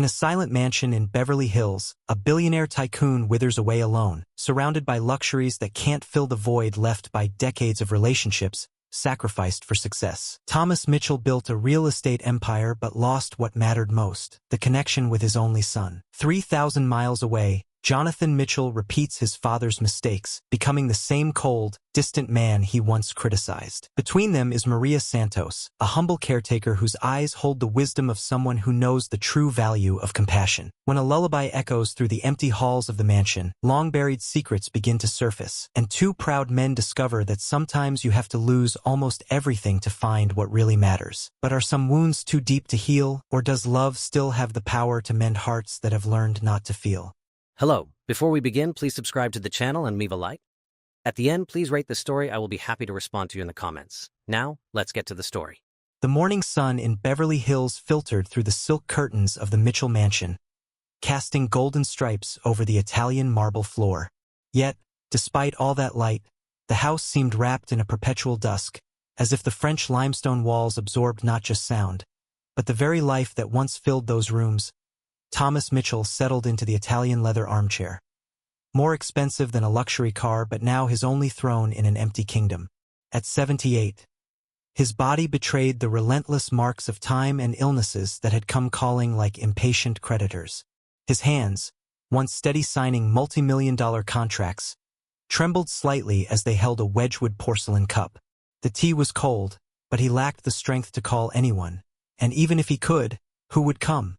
In a silent mansion in Beverly Hills, a billionaire tycoon withers away alone, surrounded by luxuries that can't fill the void left by decades of relationships sacrificed for success. Thomas Mitchell built a real estate empire but lost what mattered most, the connection with his only son. 3,000 miles away, Jonathan Mitchell repeats his father's mistakes, becoming the same cold, distant man he once criticized. Between them is Maria Santos, a humble caretaker whose eyes hold the wisdom of someone who knows the true value of compassion. When a lullaby echoes through the empty halls of the mansion, long-buried secrets begin to surface, and two proud men discover that sometimes you have to lose almost everything to find what really matters. But are some wounds too deep to heal, or does love still have the power to mend hearts that have learned not to feel? Hello. Before we begin, please subscribe to the channel and leave a like. At the end, please rate the story. I will be happy to respond to you in the comments. Now, let's get to the story. The morning sun in Beverly Hills filtered through the silk curtains of the Mitchell mansion, casting golden stripes over the Italian marble floor. Yet, despite all that light, the house seemed wrapped in a perpetual dusk, as if the French limestone walls absorbed not just sound, but the very life that once filled those rooms. Thomas Mitchell settled into the Italian leather armchair. More expensive than a luxury car, but now his only throne in an empty kingdom. At 78, his body betrayed the relentless marks of time and illnesses that had come calling like impatient creditors. His hands, once steady signing multi-million-dollar contracts, trembled slightly as they held a Wedgwood porcelain cup. The tea was cold, but he lacked the strength to call anyone, and even if he could, who would come?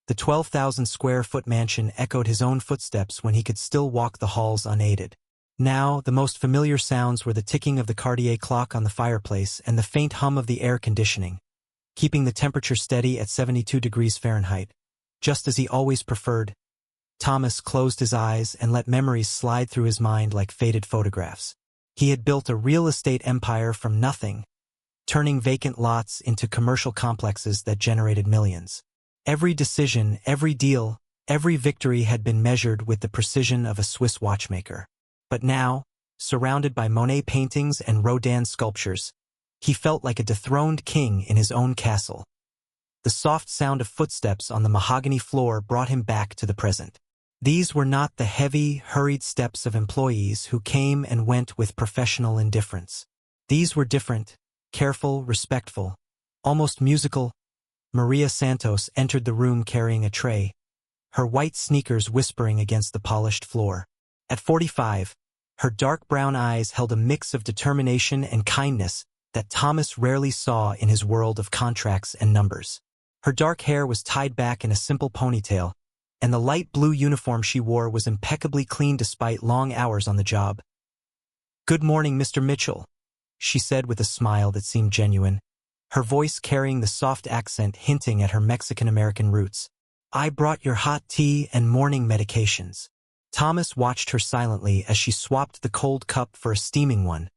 The 12,000-square-foot mansion echoed his own footsteps when he could still walk the halls unaided. Now, the most familiar sounds were the ticking of the Cartier clock on the fireplace and the faint hum of the air conditioning, keeping the temperature steady at 72 degrees Fahrenheit, just as he always preferred. Thomas closed his eyes and let memories slide through his mind like faded photographs. He had built a real estate empire from nothing, turning vacant lots into commercial complexes that generated millions. Every decision, every deal, every victory had been measured with the precision of a Swiss watchmaker. But now, surrounded by Monet paintings and Rodin sculptures, he felt like a dethroned king in his own castle. The soft sound of footsteps on the mahogany floor brought him back to the present. These were not the heavy, hurried steps of employees who came and went with professional indifference. These were different, careful, respectful, almost musical. Maria Santos entered the room carrying a tray, her white sneakers whispering against the polished floor. At 45, her dark brown eyes held a mix of determination and kindness that Thomas rarely saw in his world of contracts and numbers. Her dark hair was tied back in a simple ponytail, and the light blue uniform she wore was impeccably clean despite long hours on the job. "Good morning, Mr. Mitchell," she said with a smile that seemed genuine, her voice carrying the soft accent hinting at her Mexican-American roots. "I brought your hot tea and morning medications." Thomas watched her silently as she swapped the cold cup for a steaming one,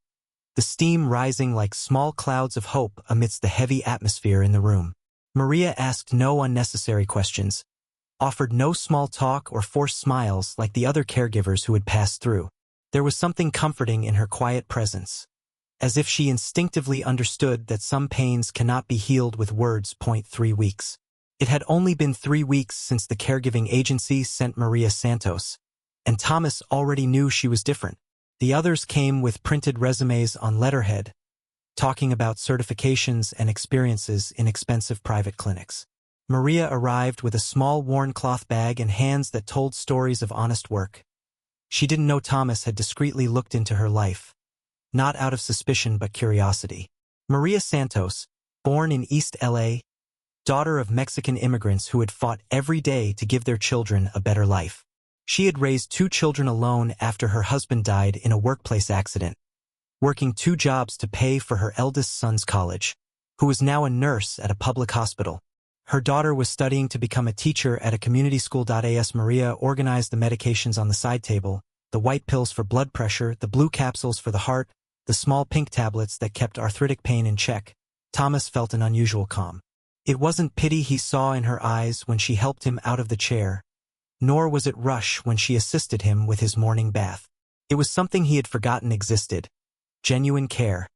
the steam rising like small clouds of hope amidst the heavy atmosphere in the room. Maria asked no unnecessary questions, offered no small talk or forced smiles like the other caregivers who had passed through. There was something comforting in her quiet presence, as if she instinctively understood that some pains cannot be healed with words. 3 weeks. It had only been 3 weeks since the caregiving agency sent Maria Santos, and Thomas already knew she was different. The others came with printed resumes on letterhead, talking about certifications and experiences in expensive private clinics. Maria arrived with a small worn cloth bag and hands that told stories of honest work. She didn't know Thomas had discreetly looked into her life, not out of suspicion but curiosity. Maria Santos, born in East LA, daughter of Mexican immigrants who had fought every day to give their children a better life. She had raised 2 children alone after her husband died in a workplace accident, working 2 jobs to pay for her eldest son's college, who was now a nurse at a public hospital. Her daughter was studying to become a teacher at a community school. As Maria organized the medications on the side table, the white pills for blood pressure, the blue capsules for the heart, the small pink tablets that kept arthritic pain in check, Thomas felt an unusual calm. It wasn't pity he saw in her eyes when she helped him out of the chair, nor was it rush when she assisted him with his morning bath. It was something he had forgotten existed: genuine care.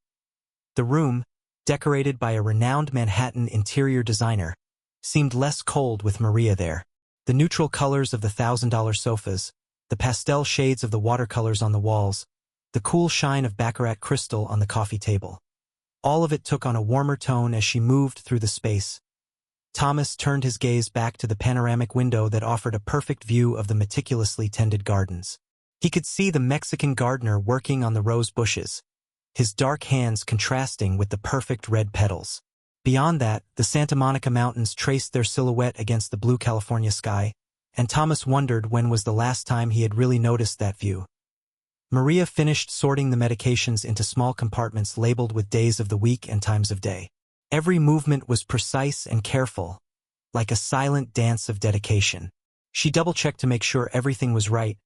The room, decorated by a renowned Manhattan interior designer, seemed less cold with Maria there. The neutral colors of the $1,000 sofas, the pastel shades of the watercolors on the walls, the cool shine of baccarat crystal on the coffee table. All of it took on a warmer tone as she moved through the space. Thomas turned his gaze back to the panoramic window that offered a perfect view of the meticulously tended gardens. He could see the Mexican gardener working on the rose bushes, his dark hands contrasting with the perfect red petals. Beyond that, the Santa Monica Mountains traced their silhouette against the blue California sky, and Thomas wondered when was the last time he had really noticed that view. Maria finished sorting the medications into small compartments labeled with days of the week and times of day. Every movement was precise and careful, like a silent dance of dedication. She double-checked to make sure everything was right,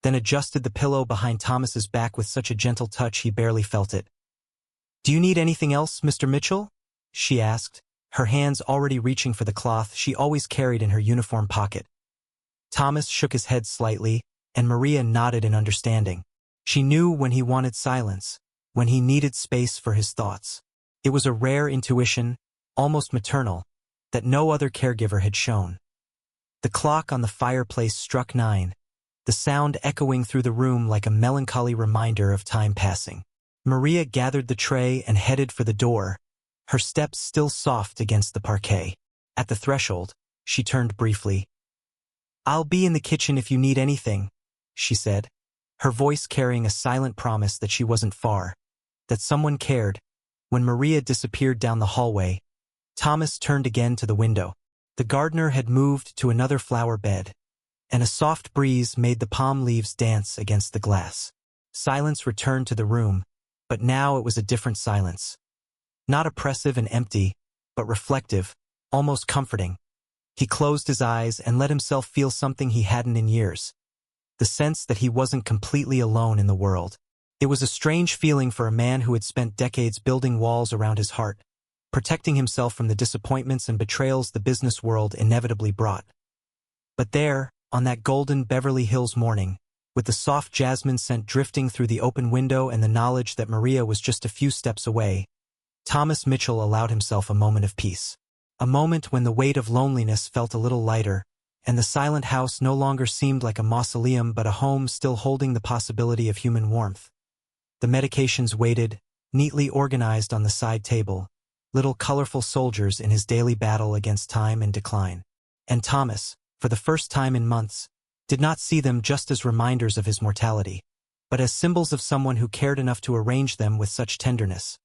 then adjusted the pillow behind Thomas's back with such a gentle touch he barely felt it. "Do you need anything else, Mr. Mitchell?" she asked, her hands already reaching for the cloth she always carried in her uniform pocket. Thomas shook his head slightly, and Maria nodded in understanding. She knew when he wanted silence, when he needed space for his thoughts. It was a rare intuition, almost maternal, that no other caregiver had shown. The clock on the fireplace struck 9, the sound echoing through the room like a melancholy reminder of time passing. Maria gathered the tray and headed for the door, her steps still soft against the parquet. At the threshold, she turned briefly. "I'll be in the kitchen if you need anything," she said, her voice carrying a silent promise that she wasn't far, that someone cared. When Maria disappeared down the hallway, Thomas turned again to the window. The gardener had moved to another flower bed, and a soft breeze made the palm leaves dance against the glass. Silence returned to the room, but now it was a different silence. Not oppressive and empty, but reflective, almost comforting. He closed his eyes and let himself feel something he hadn't in years. The sense that he wasn't completely alone in the world. It was a strange feeling for a man who had spent decades building walls around his heart, protecting himself from the disappointments and betrayals the business world inevitably brought. But there, on that golden Beverly Hills morning, with the soft jasmine scent drifting through the open window and the knowledge that Maria was just a few steps away, Thomas Mitchell allowed himself a moment of peace. A moment when the weight of loneliness felt a little lighter, and the silent house no longer seemed like a mausoleum but a home still holding the possibility of human warmth. The medications waited, neatly organized on the side table, little colorful soldiers in his daily battle against time and decline. And Thomas, for the first time in months, did not see them just as reminders of his mortality, but as symbols of someone who cared enough to arrange them with such tenderness.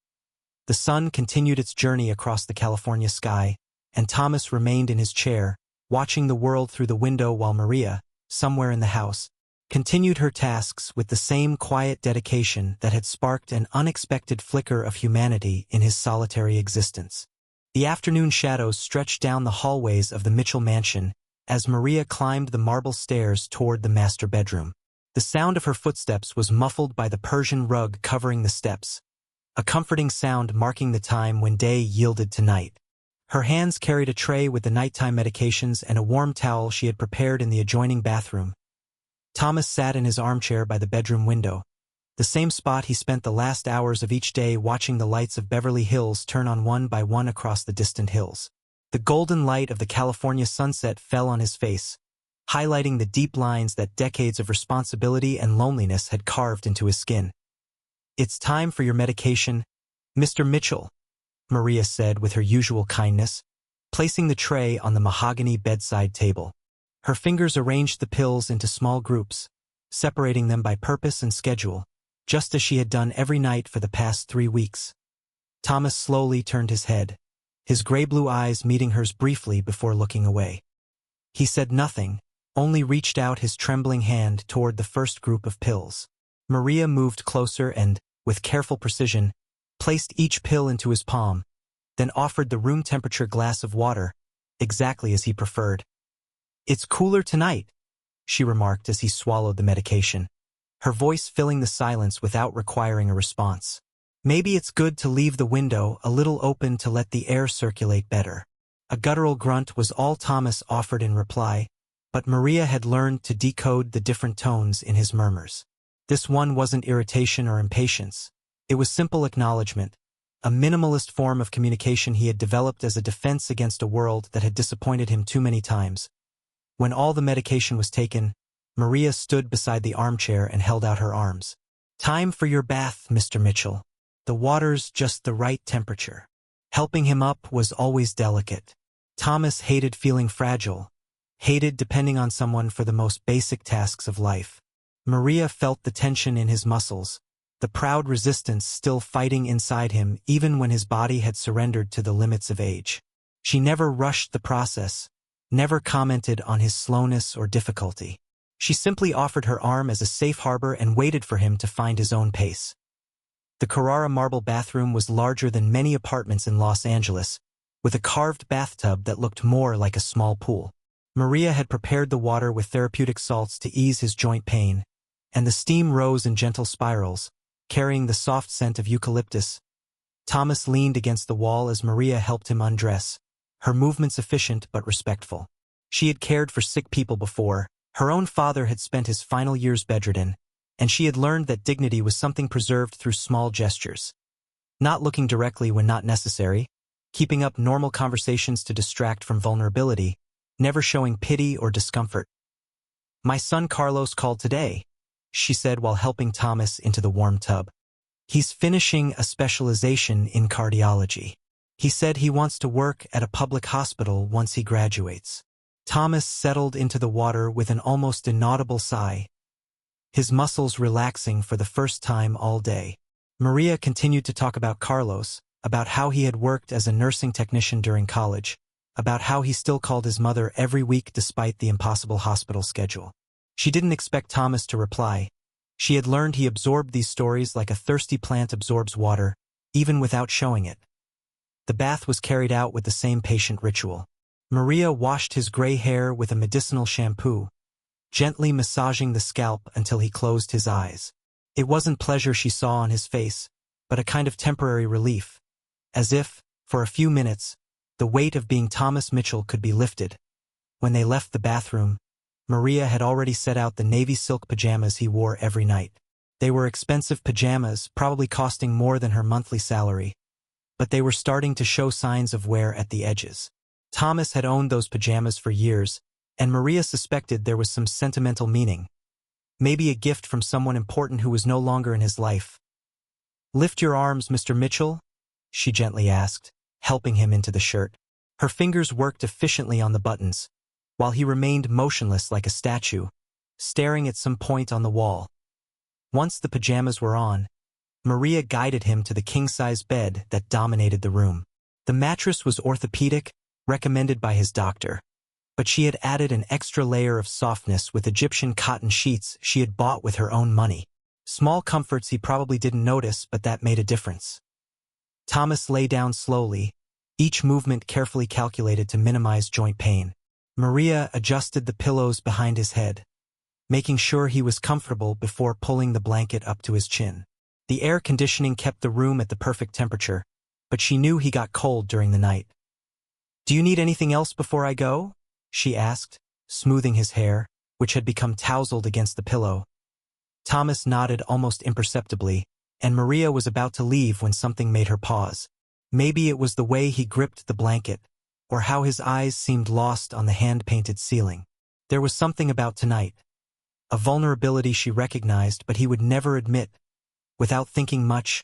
The sun continued its journey across the California sky, and Thomas remained in his chair, watching the world through the window while Maria, somewhere in the house, continued her tasks with the same quiet dedication that had sparked an unexpected flicker of humanity in his solitary existence. The afternoon shadows stretched down the hallways of the Mitchell mansion as Maria climbed the marble stairs toward the master bedroom. The sound of her footsteps was muffled by the Persian rug covering the steps, a comforting sound marking the time when day yielded to night. Her hands carried a tray with the nighttime medications and a warm towel she had prepared in the adjoining bathroom. Thomas sat in his armchair by the bedroom window, the same spot he spent the last hours of each day watching the lights of Beverly Hills turn on one by one across the distant hills. The golden light of the California sunset fell on his face, highlighting the deep lines that decades of responsibility and loneliness had carved into his skin. "It's time for your medication, Mr. Mitchell," Maria said with her usual kindness, placing the tray on the mahogany bedside table. Her fingers arranged the pills into small groups, separating them by purpose and schedule, just as she had done every night for the past 3 weeks. Thomas slowly turned his head, his gray-blue eyes meeting hers briefly before looking away. He said nothing, only reached out his trembling hand toward the first group of pills. Maria moved closer and, with careful precision, placed each pill into his palm, then offered the room-temperature glass of water, exactly as he preferred. "It's cooler tonight," she remarked as he swallowed the medication, her voice filling the silence without requiring a response. "Maybe it's good to leave the window a little open to let the air circulate better." A guttural grunt was all Thomas offered in reply, but Maria had learned to decode the different tones in his murmurs. This one wasn't irritation or impatience. It was simple acknowledgement, a minimalist form of communication he had developed as a defense against a world that had disappointed him too many times. When all the medication was taken, Maria stood beside the armchair and held out her arms. "Time for your bath, Mr. Mitchell. The water's just the right temperature." Helping him up was always delicate. Thomas hated feeling fragile, hated depending on someone for the most basic tasks of life. Maria felt the tension in his muscles, the proud resistance still fighting inside him even when his body had surrendered to the limits of age. She never rushed the process, never commented on his slowness or difficulty. She simply offered her arm as a safe harbor and waited for him to find his own pace. The Carrara marble bathroom was larger than many apartments in Los Angeles, with a carved bathtub that looked more like a small pool. Maria had prepared the water with therapeutic salts to ease his joint pain, and the steam rose in gentle spirals, carrying the soft scent of eucalyptus. Thomas leaned against the wall as Maria helped him undress, her movements efficient but respectful. She had cared for sick people before. Her own father had spent his final years bedridden, and she had learned that dignity was something preserved through small gestures. Not looking directly when not necessary, keeping up normal conversations to distract from vulnerability, never showing pity or discomfort. "My son Carlos called today," she said while helping Thomas into the warm tub. "He's finishing a specialization in cardiology. He said he wants to work at a public hospital once he graduates." Thomas settled into the water with an almost inaudible sigh, his muscles relaxing for the first time all day. Maria continued to talk about Carlos, about how he had worked as a nursing technician during college, about how he still called his mother every week despite the impossible hospital schedule. She didn't expect Thomas to reply. She had learned he absorbed these stories like a thirsty plant absorbs water, even without showing it. The bath was carried out with the same patient ritual. Maria washed his gray hair with a medicinal shampoo, gently massaging the scalp until he closed his eyes. It wasn't pleasure she saw on his face, but a kind of temporary relief, as if, for a few minutes, the weight of being Thomas Mitchell could be lifted. When they left the bathroom, Maria had already set out the navy silk pajamas he wore every night. They were expensive pajamas, probably costing more than her monthly salary, but they were starting to show signs of wear at the edges. Thomas had owned those pajamas for years, and Maria suspected there was some sentimental meaning. Maybe a gift from someone important who was no longer in his life. "Lift your arms, Mr. Mitchell," she gently asked, helping him into the shirt. Her fingers worked efficiently on the buttons, while he remained motionless like a statue, staring at some point on the wall. Once the pajamas were on, Maria guided him to the king-size bed that dominated the room. The mattress was orthopedic, recommended by his doctor, but she had added an extra layer of softness with Egyptian cotton sheets she had bought with her own money. Small comforts he probably didn't notice, but that made a difference. Thomas lay down slowly, each movement carefully calculated to minimize joint pain. Maria adjusted the pillows behind his head, making sure he was comfortable before pulling the blanket up to his chin. The air conditioning kept the room at the perfect temperature, but she knew he got cold during the night. "Do you need anything else before I go?" she asked, smoothing his hair, which had become tousled against the pillow. Thomas nodded almost imperceptibly, and Maria was about to leave when something made her pause. Maybe it was the way he gripped the blanket, or how his eyes seemed lost on the hand-painted ceiling. There was something about tonight, a vulnerability she recognized but he would never admit. Without thinking much,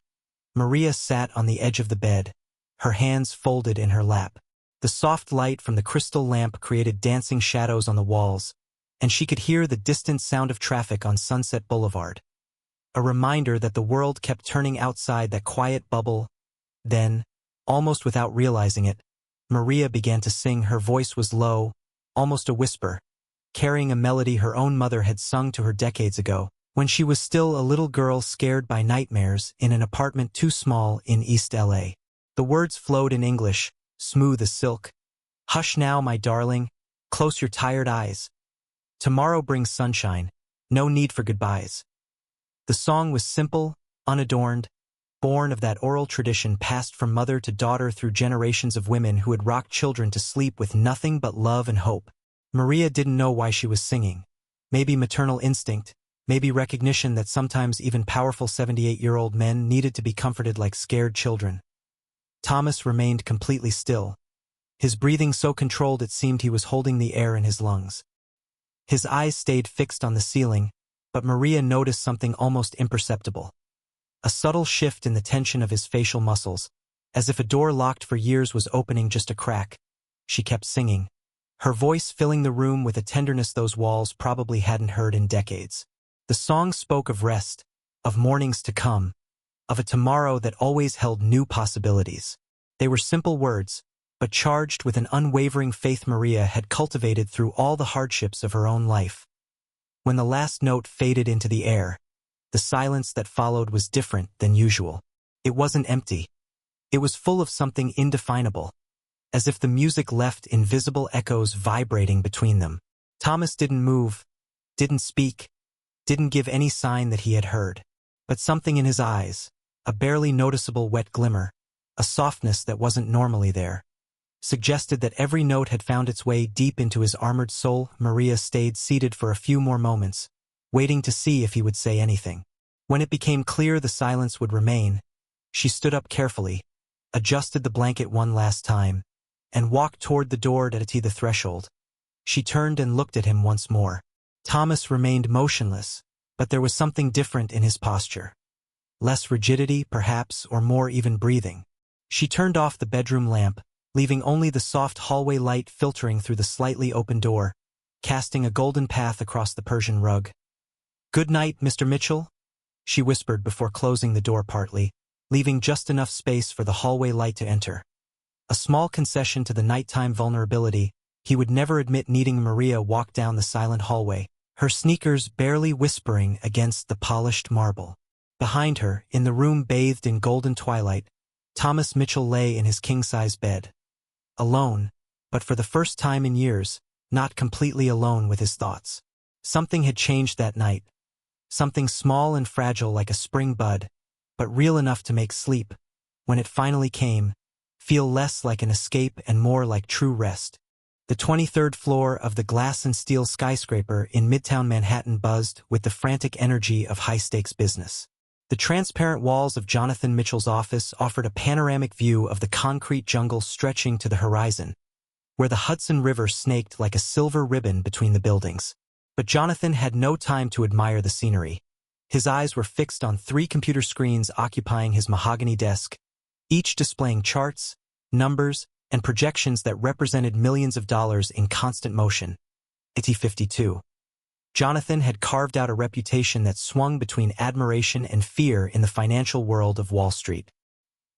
Maria sat on the edge of the bed, her hands folded in her lap. The soft light from the crystal lamp created dancing shadows on the walls, and she could hear the distant sound of traffic on Sunset Boulevard. A reminder that the world kept turning outside that quiet bubble. Then, almost without realizing it, Maria began to sing. Her voice was low, almost a whisper, carrying a melody her own mother had sung to her decades ago, when she was still a little girl scared by nightmares in an apartment too small in East LA. The words flowed in English, smooth as silk. "Hush now, my darling, close your tired eyes. Tomorrow brings sunshine, no need for goodbyes." The song was simple, unadorned, born of that oral tradition passed from mother to daughter through generations of women who had rocked children to sleep with nothing but love and hope. Maria didn't know why she was singing. Maybe maternal instinct, maybe recognition that sometimes even powerful 78-year-old men needed to be comforted like scared children. Thomas remained completely still, his breathing so controlled it seemed he was holding the air in his lungs. His eyes stayed fixed on the ceiling, but Maria noticed something almost imperceptible. A subtle shift in the tension of his facial muscles, as if a door locked for years was opening just a crack. She kept singing, her voice filling the room with a tenderness those walls probably hadn't heard in decades. The song spoke of rest, of mornings to come, of a tomorrow that always held new possibilities. They were simple words, but charged with an unwavering faith Maria had cultivated through all the hardships of her own life. When the last note faded into the air, the silence that followed was different than usual. It wasn't empty. It was full of something indefinable, as if the music left invisible echoes vibrating between them. Thomas didn't move, didn't speak, didn't give any sign that he had heard. But something in his eyes, a barely noticeable wet glimmer, a softness that wasn't normally there, suggested that every note had found its way deep into his armored soul. Maria stayed seated for a few more moments, waiting to see if he would say anything. When it became clear the silence would remain, she stood up carefully, adjusted the blanket one last time, and walked toward the door to the threshold. She turned and looked at him once more. Thomas remained motionless, but there was something different in his posture. Less rigidity, perhaps, or more even breathing. She turned off the bedroom lamp, leaving only the soft hallway light filtering through the slightly open door, casting a golden path across the Persian rug. "Good night, Mr. Mitchell," she whispered before closing the door partly, leaving just enough space for the hallway light to enter. A small concession to the nighttime vulnerability. He would never admit needing Maria walk down the silent hallway, her sneakers barely whispering against the polished marble. Behind her, in the room bathed in golden twilight, Thomas Mitchell lay in his king-size bed. Alone, but for the first time in years, not completely alone with his thoughts. Something had changed that night. Something small and fragile like a spring bud, but real enough to make sleep, when it finally came, feel less like an escape and more like true rest. The 23rd floor of the glass and steel skyscraper in Midtown Manhattan buzzed with the frantic energy of high-stakes business. The transparent walls of Jonathan Mitchell's office offered a panoramic view of the concrete jungle stretching to the horizon, where the Hudson River snaked like a silver ribbon between the buildings. But Jonathan had no time to admire the scenery. His eyes were fixed on 3 computer screens occupying his mahogany desk, each displaying charts, numbers, and projections that represented millions of dollars in constant motion. 52. Jonathan had carved out a reputation that swung between admiration and fear in the financial world of Wall Street.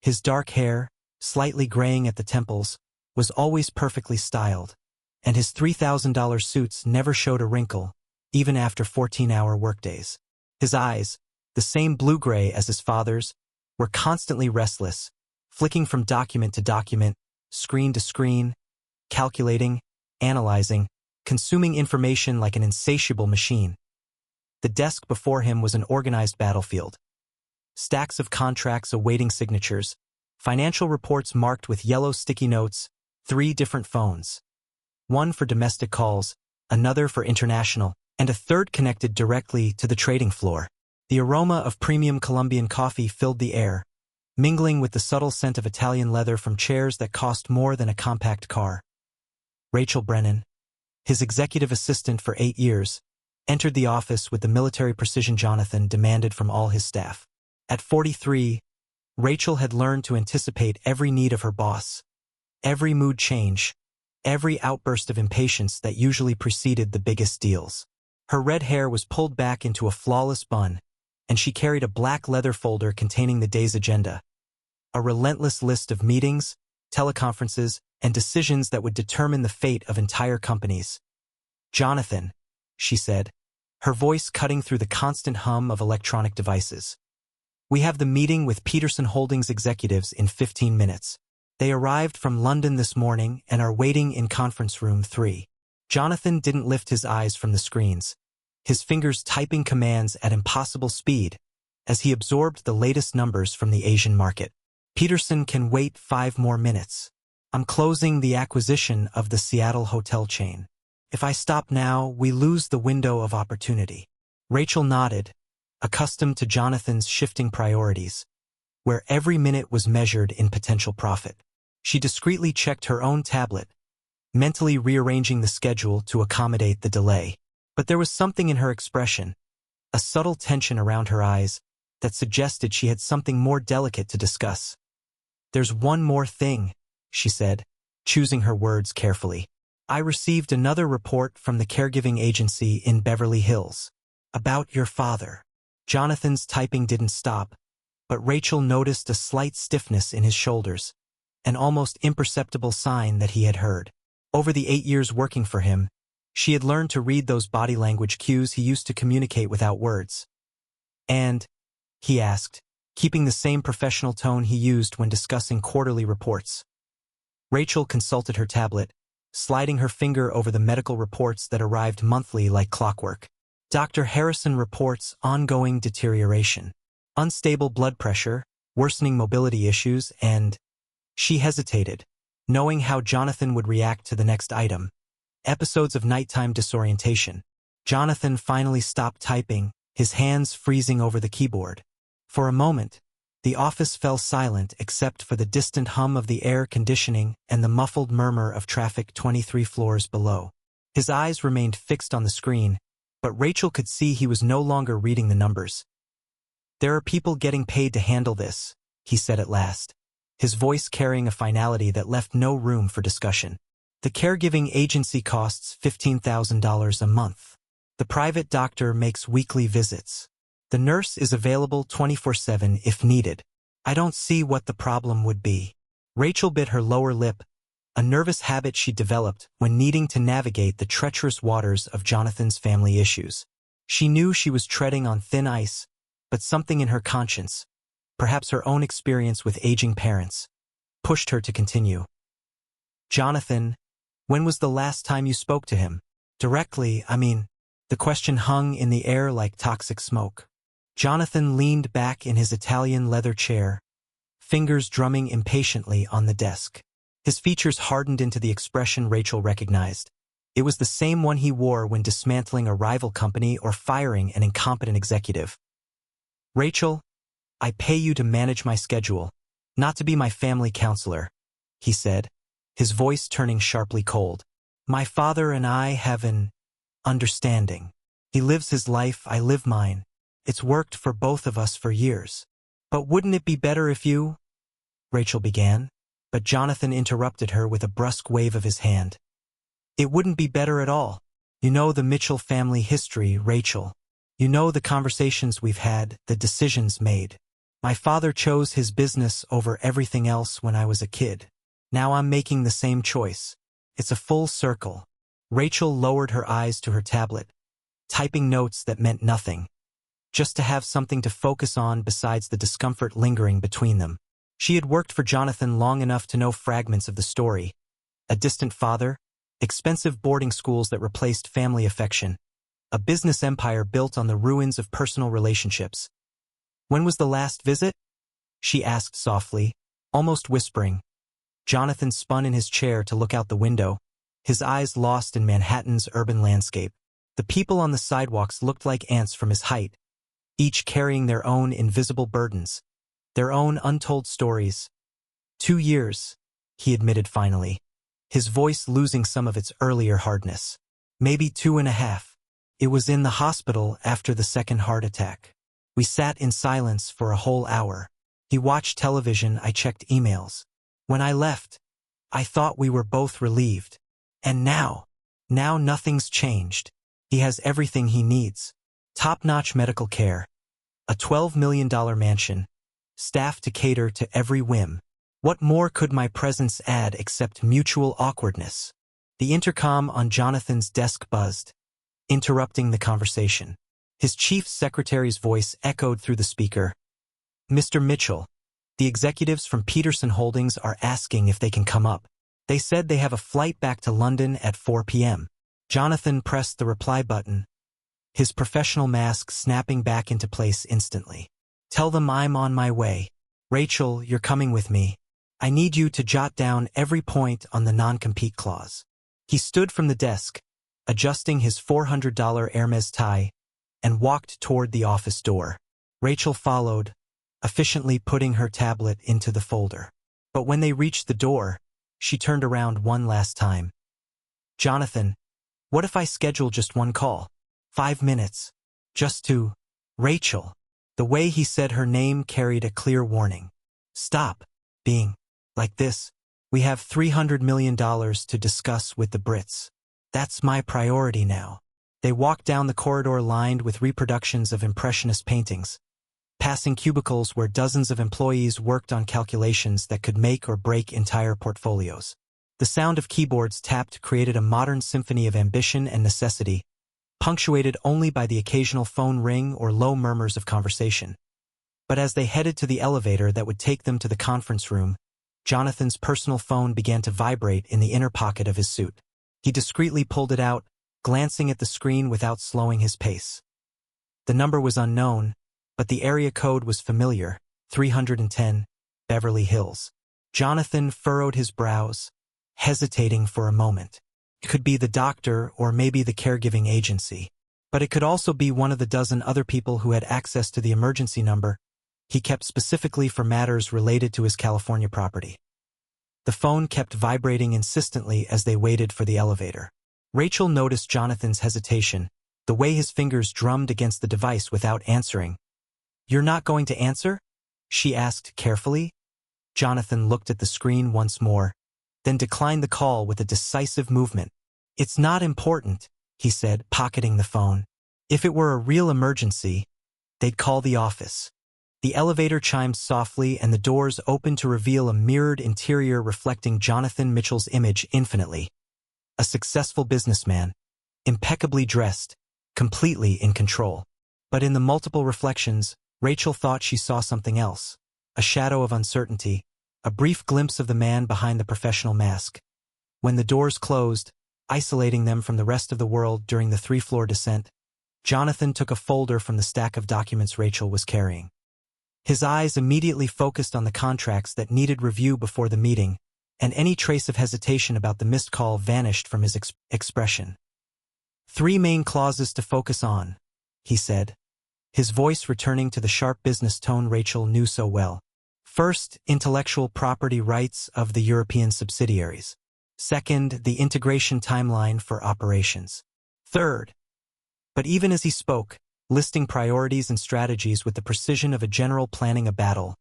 His dark hair, slightly graying at the temples, was always perfectly styled, and his $3,000 suits never showed a wrinkle, even after 14-hour workdays. His eyes, the same blue-gray as his father's, were constantly restless, flicking from document to document, screen to screen, calculating, analyzing, consuming information like an insatiable machine. The desk before him was an organized battlefield. Stacks of contracts awaiting signatures, financial reports marked with yellow sticky notes, 3 different phones. One for domestic calls, another for international, and a third connected directly to the trading floor. The aroma of premium Colombian coffee filled the air, mingling with the subtle scent of Italian leather from chairs that cost more than a compact car. Rachel Brennan, his executive assistant for 8 years, entered the office with the military precision Jonathan demanded from all his staff. At 43, Rachel had learned to anticipate every need of her boss, every mood change, every outburst of impatience that usually preceded the biggest deals. Her red hair was pulled back into a flawless bun, and she carried a black leather folder containing the day's agenda, a relentless list of meetings, teleconferences, and decisions that would determine the fate of entire companies. "Jonathan," she said, her voice cutting through the constant hum of electronic devices. "We have the meeting with Peterson Holdings executives in 15 minutes. They arrived from London this morning and are waiting in conference room 3. Jonathan didn't lift his eyes from the screens, his fingers typing commands at impossible speed as he absorbed the latest numbers from the Asian market. "Peterson can wait 5 more minutes. I'm closing the acquisition of the Seattle hotel chain. If I stop now, we lose the window of opportunity." Rachel nodded, accustomed to Jonathan's shifting priorities. where every minute was measured in potential profit. She discreetly checked her own tablet, mentally rearranging the schedule to accommodate the delay. But there was something in her expression, a subtle tension around her eyes, that suggested she had something more delicate to discuss. "There's one more thing," she said, choosing her words carefully. "I received another report from the caregiving agency in Beverly Hills. About your father." Jonathan's typing didn't stop, but Rachel noticed a slight stiffness in his shoulders, an almost imperceptible sign that he had heard. Over the 8 years working for him, she had learned to read those body language cues he used to communicate without words. "And?" he asked, keeping the same professional tone he used when discussing quarterly reports. Rachel consulted her tablet, sliding her finger over the medical reports that arrived monthly like clockwork. Dr. Harrison reports ongoing deterioration, unstable blood pressure, worsening mobility issues, and... She hesitated, knowing how Jonathan would react to the next item. Episodes of nighttime disorientation. Jonathan finally stopped typing, his hands freezing over the keyboard. For a moment, the office fell silent except for the distant hum of the air conditioning and the muffled murmur of traffic 23 floors below. His eyes remained fixed on the screen, but Rachel could see he was no longer reading the numbers. "There are people getting paid to handle this," he said at last, his voice carrying a finality that left no room for discussion. "The caregiving agency costs $15,000 a month. The private doctor makes weekly visits. The nurse is available 24/7 if needed. I don't see what the problem would be." Rachel bit her lower lip, a nervous habit she developed when needing to navigate the treacherous waters of Jonathan's family issues. She knew she was treading on thin ice, but something in her conscience, perhaps her own experience with aging parents, pushed her to continue. "Jonathan, when was the last time you spoke to him? Directly, I mean." The question hung in the air like toxic smoke. Jonathan leaned back in his Italian leather chair, fingers drumming impatiently on the desk. His features hardened into the expression Rachel recognized. It was the same one he wore when dismantling a rival company or firing an incompetent executive. "Rachel, I pay you to manage my schedule, not to be my family counselor," he said, his voice turning sharply cold. "My father and I have an understanding. He lives his life, I live mine. It's worked for both of us for years. But wouldn't it be better if you—" Rachel began, but Jonathan interrupted her with a brusque wave of his hand. "It wouldn't be better at all. You know the Mitchell family history, Rachel. You know the conversations we've had, the decisions made. My father chose his business over everything else when I was a kid. Now I'm making the same choice. It's a full circle." Rachel lowered her eyes to her tablet, typing notes that meant nothing, just to have something to focus on besides the discomfort lingering between them. She had worked for Jonathan long enough to know fragments of the story. A distant father, expensive boarding schools that replaced family affection, a business empire built on the ruins of personal relationships. "When was the last visit?" she asked softly, almost whispering. Jonathan spun in his chair to look out the window, his eyes lost in Manhattan's urban landscape. The people on the sidewalks looked like ants from his height, each carrying their own invisible burdens, their own untold stories. 2 years, he admitted finally, his voice losing some of its earlier hardness. Maybe 2.5. It was in the hospital after the second heart attack. We sat in silence for a whole hour. He watched television, I checked emails. When I left, I thought we were both relieved. And now nothing's changed. He has everything he needs. Top-notch medical care, a $12 million mansion, staff to cater to every whim. What more could my presence add except mutual awkwardness? The intercom on Jonathan's desk buzzed, interrupting the conversation. His chief secretary's voice echoed through the speaker. "Mr. Mitchell, the executives from Peterson Holdings are asking if they can come up. They said they have a flight back to London at 4 p.m. Jonathan pressed the reply button, his professional mask snapping back into place instantly. "Tell them I'm on my way. Rachel, you're coming with me. I need you to jot down every point on the non-compete clause." He stood from the desk, adjusting his $400 Hermes tie, and walked toward the office door. Rachel followed, efficiently putting her tablet into the folder. But when they reached the door, she turned around one last time. "Jonathan, what if I schedule just one call? 5 minutes. Just to Rachel." The way he said her name carried a clear warning. "Stop being like this. We have $300 million to discuss with the Brits. That's my priority now." They walked down the corridor lined with reproductions of impressionist paintings, passing cubicles where dozens of employees worked on calculations that could make or break entire portfolios. The sound of keyboards tapped created a modern symphony of ambition and necessity, punctuated only by the occasional phone ring or low murmurs of conversation. But as they headed to the elevator that would take them to the conference room, Jonathan's personal phone began to vibrate in the inner pocket of his suit. He discreetly pulled it out, glancing at the screen without slowing his pace. The number was unknown, but the area code was familiar, 310, Beverly Hills. Jonathan furrowed his brows, hesitating for a moment. It could be the doctor or maybe the caregiving agency, but it could also be one of the dozen other people who had access to the emergency number he kept specifically for matters related to his California property. The phone kept vibrating insistently as they waited for the elevator. Rachel noticed Jonathan's hesitation, the way his fingers drummed against the device without answering. "You're not going to answer?" she asked carefully. Jonathan looked at the screen once more, then declined the call with a decisive movement. "It's not important," he said, pocketing the phone. "If it were a real emergency, they'd call the office." The elevator chimed softly and the doors opened to reveal a mirrored interior reflecting Jonathan Mitchell's image infinitely. A successful businessman, impeccably dressed, completely in control. But in the multiple reflections, Rachel thought she saw something else, a shadow of uncertainty, a brief glimpse of the man behind the professional mask. When the doors closed, isolating them from the rest of the world during the 3-floor descent, Jonathan took a folder from the stack of documents Rachel was carrying. His eyes immediately focused on the contracts that needed review before the meeting, and any trace of hesitation about the missed call vanished from his expression. "3 main clauses to focus on," he said, his voice returning to the sharp business tone Rachel knew so well. "First, intellectual property rights of the European subsidiaries. Second, the integration timeline for operations. Third." But even as he spoke, listing priorities and strategies with the precision of a general planning a battle,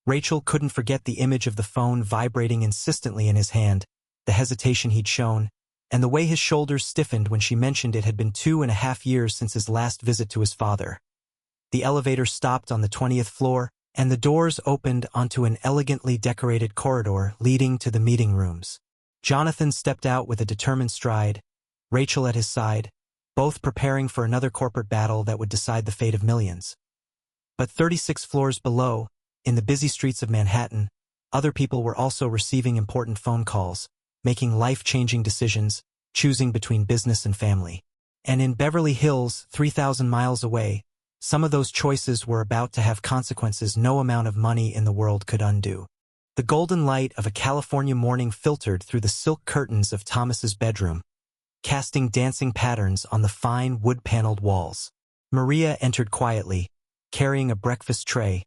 Rachel couldn't forget the image of the phone vibrating insistently in his hand, the hesitation he'd shown, and the way his shoulders stiffened when she mentioned it had been 2.5 years since his last visit to his father. The elevator stopped on the 20th floor, and the doors opened onto an elegantly decorated corridor leading to the meeting rooms. Jonathan stepped out with a determined stride, Rachel at his side, both preparing for another corporate battle that would decide the fate of millions. But 36 floors below, in the busy streets of Manhattan, other people were also receiving important phone calls, making life-changing decisions, choosing between business and family. And in Beverly Hills, 3,000 miles away, some of those choices were about to have consequences no amount of money in the world could undo. The golden light of a California morning filtered through the silk curtains of Thomas's bedroom, casting dancing patterns on the fine wood-paneled walls. Maria entered quietly, carrying a breakfast tray,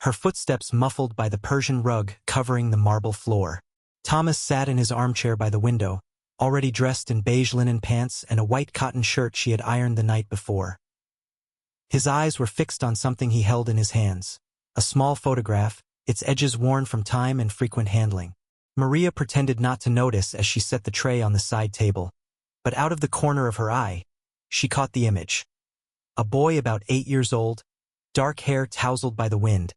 her footsteps muffled by the Persian rug covering the marble floor. Thomas sat in his armchair by the window, already dressed in beige linen pants and a white cotton shirt she had ironed the night before. His eyes were fixed on something he held in his hands, a small photograph, its edges worn from time and frequent handling. Maria pretended not to notice as she set the tray on the side table, but out of the corner of her eye, she caught the image. A boy about 8 years old, dark hair tousled by the wind,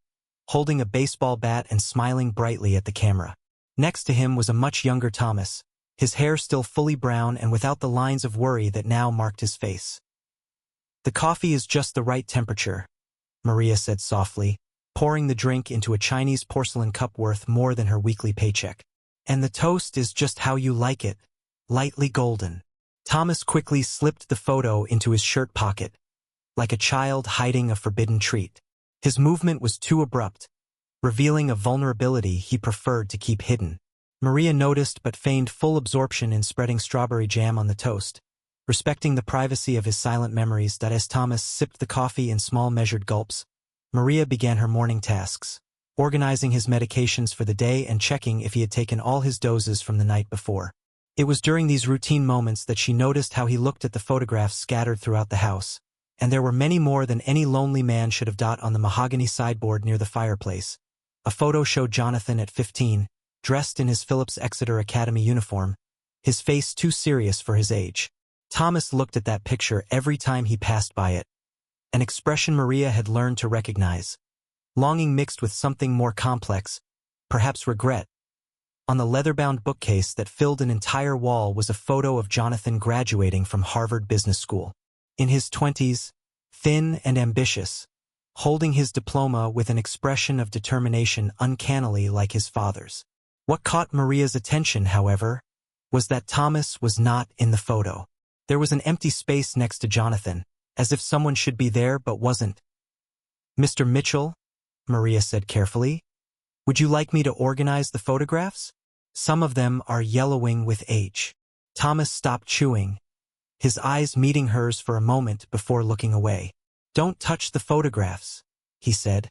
holding a baseball bat and smiling brightly at the camera. Next to him was a much younger Thomas, his hair still fully brown and without the lines of worry that now marked his face. "The coffee is just the right temperature," Maria said softly, pouring the drink into a Chinese porcelain cup worth more than her weekly paycheck. "And the toast is just how you like it, lightly golden." Thomas quickly slipped the photo into his shirt pocket, like a child hiding a forbidden treat. His movement was too abrupt, revealing a vulnerability he preferred to keep hidden. Maria noticed but feigned full absorption in spreading strawberry jam on the toast, respecting the privacy of his silent memories that as Thomas sipped the coffee in small measured gulps, Maria began her morning tasks, organizing his medications for the day and checking if he had taken all his doses from the night before. It was during these routine moments that she noticed how he looked at the photographs scattered throughout the house, and there were many more than any lonely man should have dot on the mahogany sideboard near the fireplace. A photo showed Jonathan at 15, dressed in his Phillips Exeter Academy uniform, his face too serious for his age. Thomas looked at that picture every time he passed by it, an expression Maria had learned to recognize, longing mixed with something more complex, perhaps regret. On the leather-bound bookcase that filled an entire wall was a photo of Jonathan graduating from Harvard Business School. In his 20s, thin and ambitious, holding his diploma with an expression of determination uncannily like his father's. What caught Maria's attention, however, was that Thomas was not in the photo. There was an empty space next to Jonathan, as if someone should be there but wasn't. "Mr. Mitchell," Maria said carefully, "would you like me to organize the photographs? Some of them are yellowing with age." Thomas stopped chewing, his eyes meeting hers for a moment before looking away. "Don't touch the photographs," he said,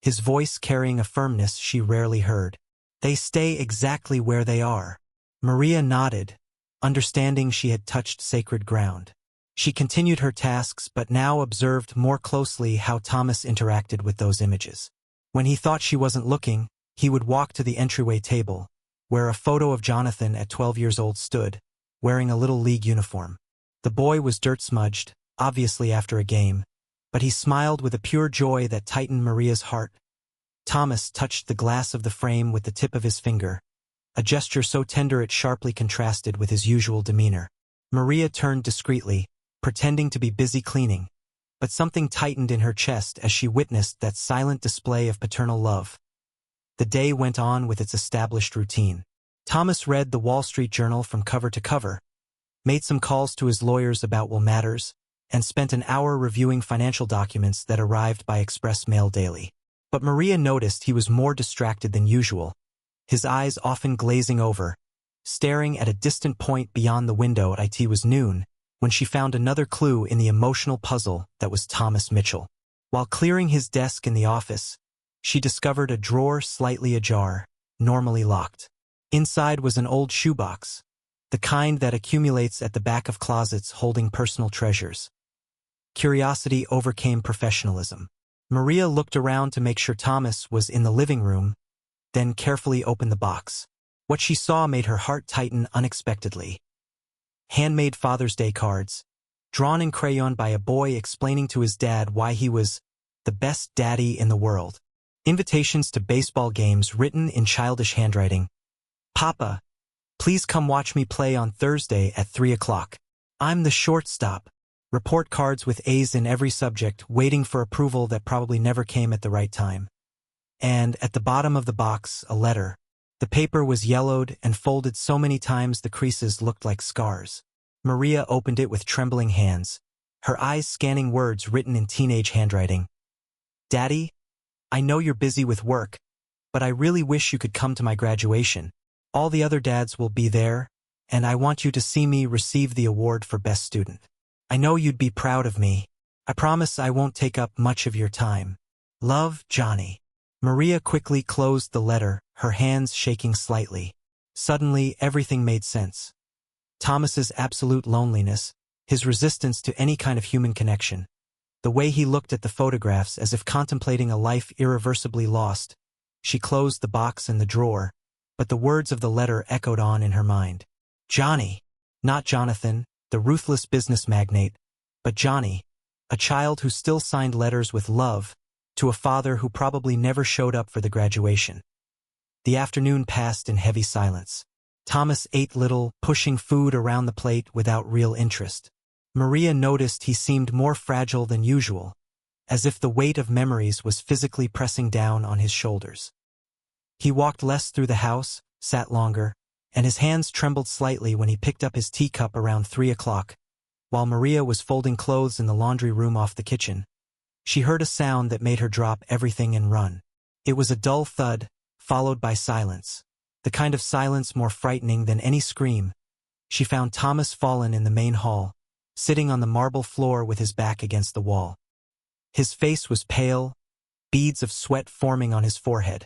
his voice carrying a firmness she rarely heard. "They stay exactly where they are." Maria nodded, understanding she had touched sacred ground. She continued her tasks but now observed more closely how Thomas interacted with those images. When he thought she wasn't looking, he would walk to the entryway table, where a photo of Jonathan at 12 years old stood, wearing a Little League uniform. The boy was dirt-smudged, obviously after a game, but he smiled with a pure joy that tightened Maria's heart. Thomas touched the glass of the frame with the tip of his finger, a gesture so tender it sharply contrasted with his usual demeanor. Maria turned discreetly, pretending to be busy cleaning, but something tightened in her chest as she witnessed that silent display of paternal love. The day went on with its established routine. Thomas read the Wall Street Journal from cover to cover, made some calls to his lawyers about will matters, and spent an hour reviewing financial documents that arrived by express mail daily. But Maria noticed he was more distracted than usual, his eyes often glazing over, staring at a distant point beyond the window. It was noon, when she found another clue in the emotional puzzle that was Thomas Mitchell. While clearing his desk in the office, she discovered a drawer slightly ajar, normally locked. Inside was an old shoebox, the kind that accumulates at the back of closets holding personal treasures. Curiosity overcame professionalism. Maria looked around to make sure Thomas was in the living room, then carefully opened the box. What she saw made her heart tighten unexpectedly. Handmade Father's Day cards, drawn in crayon by a boy explaining to his dad why he was the best daddy in the world. Invitations to baseball games written in childish handwriting. "Papa, please come watch me play on Thursday at 3 o'clock. I'm the shortstop." Report cards with A's in every subject, waiting for approval that probably never came at the right time. And at the bottom of the box, a letter. The paper was yellowed and folded so many times the creases looked like scars. Maria opened it with trembling hands, her eyes scanning words written in teenage handwriting. "Daddy, I know you're busy with work, but I really wish you could come to my graduation. All the other dads will be there, and I want you to see me receive the award for best student. I know you'd be proud of me. I promise I won't take up much of your time. Love, Johnny." Maria quickly closed the letter, her hands shaking slightly. Suddenly, everything made sense. Thomas's absolute loneliness, his resistance to any kind of human connection, the way he looked at the photographs as if contemplating a life irreversibly lost. She closed the box and the drawer, but the words of the letter echoed on in her mind. Johnny, not Jonathan, the ruthless business magnate, but Johnny, a child who still signed letters with love, to a father who probably never showed up for the graduation. The afternoon passed in heavy silence. Thomas ate little, pushing food around the plate without real interest. Maria noticed he seemed more fragile than usual, as if the weight of memories was physically pressing down on his shoulders. He walked less through the house, sat longer, and his hands trembled slightly when he picked up his teacup around 3 o'clock, while Maria was folding clothes in the laundry room off the kitchen. She heard a sound that made her drop everything and run. It was a dull thud, followed by silence, the kind of silence more frightening than any scream. She found Thomas fallen in the main hall, sitting on the marble floor with his back against the wall. His face was pale, beads of sweat forming on his forehead,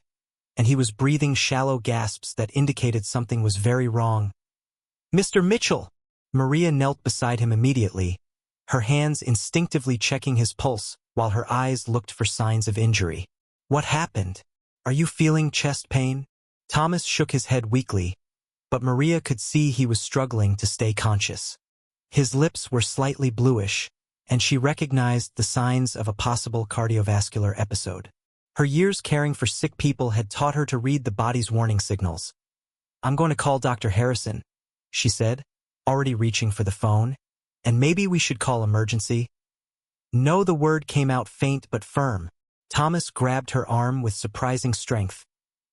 and he was breathing shallow gasps that indicated something was very wrong. "Mr. Mitchell!" Maria knelt beside him immediately, her hands instinctively checking his pulse while her eyes looked for signs of injury. "What happened? Are you feeling chest pain?" Thomas shook his head weakly, but Maria could see he was struggling to stay conscious. His lips were slightly bluish, and she recognized the signs of a possible cardiovascular episode. Her years caring for sick people had taught her to read the body's warning signals. "I'm going to call Dr. Harrison," she said, already reaching for the phone. "And maybe we should call emergency?" No, the word came out faint but firm. Thomas grabbed her arm with surprising strength,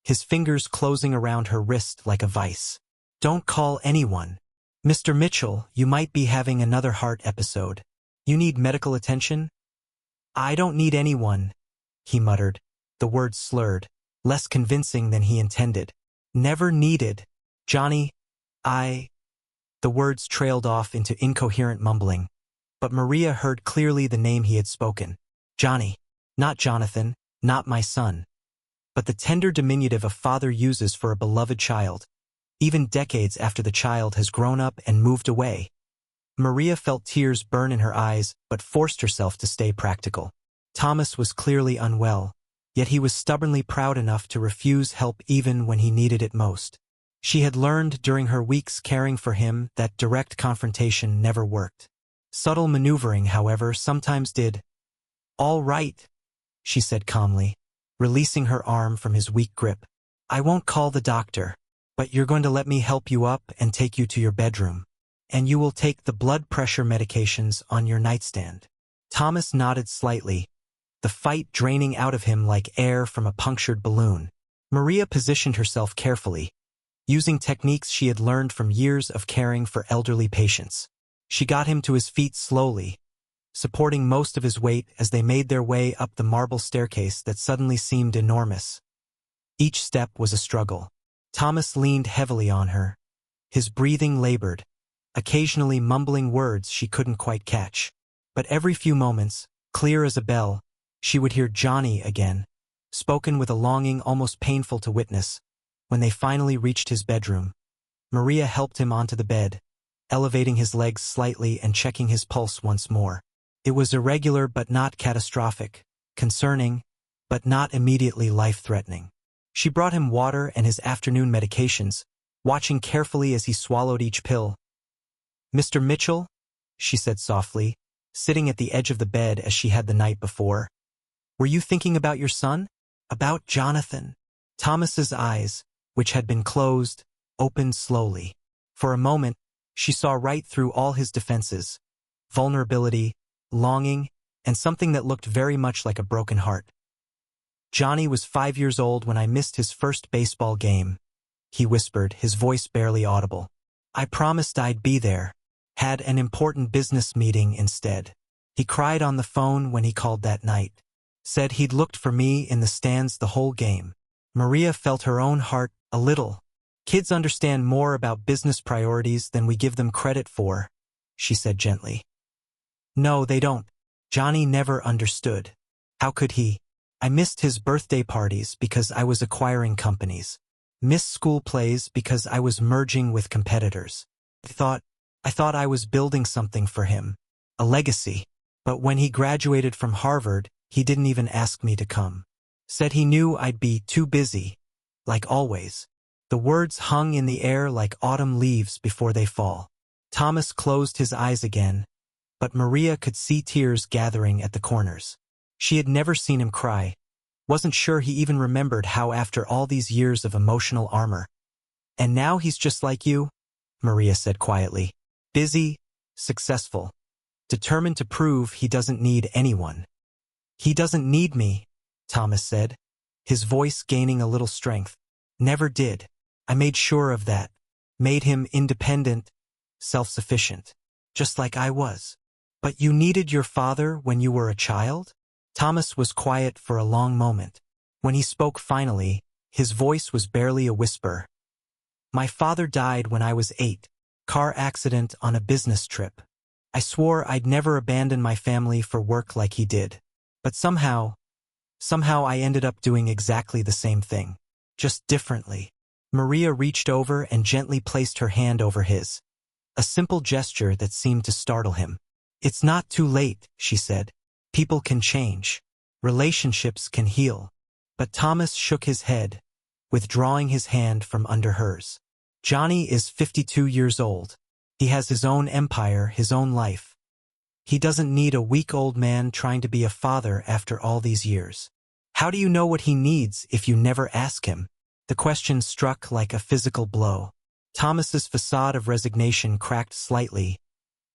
his fingers closing around her wrist like a vice. "Don't call anyone. Mr. Mitchell, you might be having another heart episode. You need medical attention?" "I don't need anyone," he muttered, the words slurred, less convincing than he intended. "Never needed. Johnny, The words trailed off into incoherent mumbling, but Maria heard clearly the name he had spoken. Johnny. Not Jonathan, not my son, but the tender diminutive a father uses for a beloved child, even decades after the child has grown up and moved away. Maria felt tears burn in her eyes, but forced herself to stay practical. Thomas was clearly unwell, yet he was stubbornly proud enough to refuse help even when he needed it most. She had learned during her weeks caring for him that direct confrontation never worked. Subtle maneuvering, however, sometimes did. "All right," she said calmly, releasing her arm from his weak grip. "I won't call the doctor, but you're going to let me help you up and take you to your bedroom. And you will take the blood pressure medications on your nightstand." Thomas nodded slightly, the fight draining out of him like air from a punctured balloon. Maria positioned herself carefully, using techniques she had learned from years of caring for elderly patients. She got him to his feet slowly, supporting most of his weight as they made their way up the marble staircase that suddenly seemed enormous. Each step was a struggle. Thomas leaned heavily on her, his breathing labored, occasionally mumbling words she couldn't quite catch. But every few moments, clear as a bell, she would hear Johnny again, spoken with a longing almost painful to witness. When they finally reached his bedroom, Maria helped him onto the bed, elevating his legs slightly and checking his pulse once more. It was irregular but not catastrophic, concerning, but not immediately life-threatening. She brought him water and his afternoon medications, watching carefully as he swallowed each pill. "Mr. Mitchell," she said softly, sitting at the edge of the bed as she had the night before. "Were you thinking about your son? About Jonathan?" Thomas's eyes, which had been closed, opened slowly. For a moment, she saw right through all his defenses: vulnerability, longing, and something that looked very much like a broken heart. "Johnny was 5 years old when I missed his first baseball game," he whispered, his voice barely audible. "I promised I'd be there. Had an important business meeting instead. He cried on the phone when he called that night. Said he'd looked for me in the stands the whole game." Maria felt her own heart a little. "Kids understand more about business priorities than we give them credit for," she said gently. "No, they don't. Johnny never understood. How could he? I missed his birthday parties because I was acquiring companies. Missed school plays because I was merging with competitors. I thought I was building something for him, a legacy. But when he graduated from Harvard, he didn't even ask me to come. Said he knew I'd be too busy, like always." The words hung in the air like autumn leaves before they fall. Thomas closed his eyes again, but Maria could see tears gathering at the corners. She had never seen him cry, wasn't sure he even remembered how after all these years of emotional armor. "And now he's just like you," Maria said quietly. "Busy, successful, determined to prove he doesn't need anyone." "He doesn't need me," Thomas said, his voice gaining a little strength. "Never did. I made sure of that. Made him independent, self-sufficient, just like I was." "But you needed your father when you were a child?" Thomas was quiet for a long moment. When he spoke finally, his voice was barely a whisper. "My father died when I was 8. Car accident on a business trip. I swore I'd never abandon my family for work like he did. But somehow Somehow I ended up doing exactly the same thing. Just differently. Maria reached over and gently placed her hand over his. A simple gesture that seemed to startle him. It's not too late, she said. People can change. Relationships can heal. But Thomas shook his head, withdrawing his hand from under hers. Johnny is 52 years old. He has his own empire, his own life. He doesn't need a weak old man trying to be a father after all these years. How do you know what he needs if you never ask him? The question struck like a physical blow. Thomas's facade of resignation cracked slightly,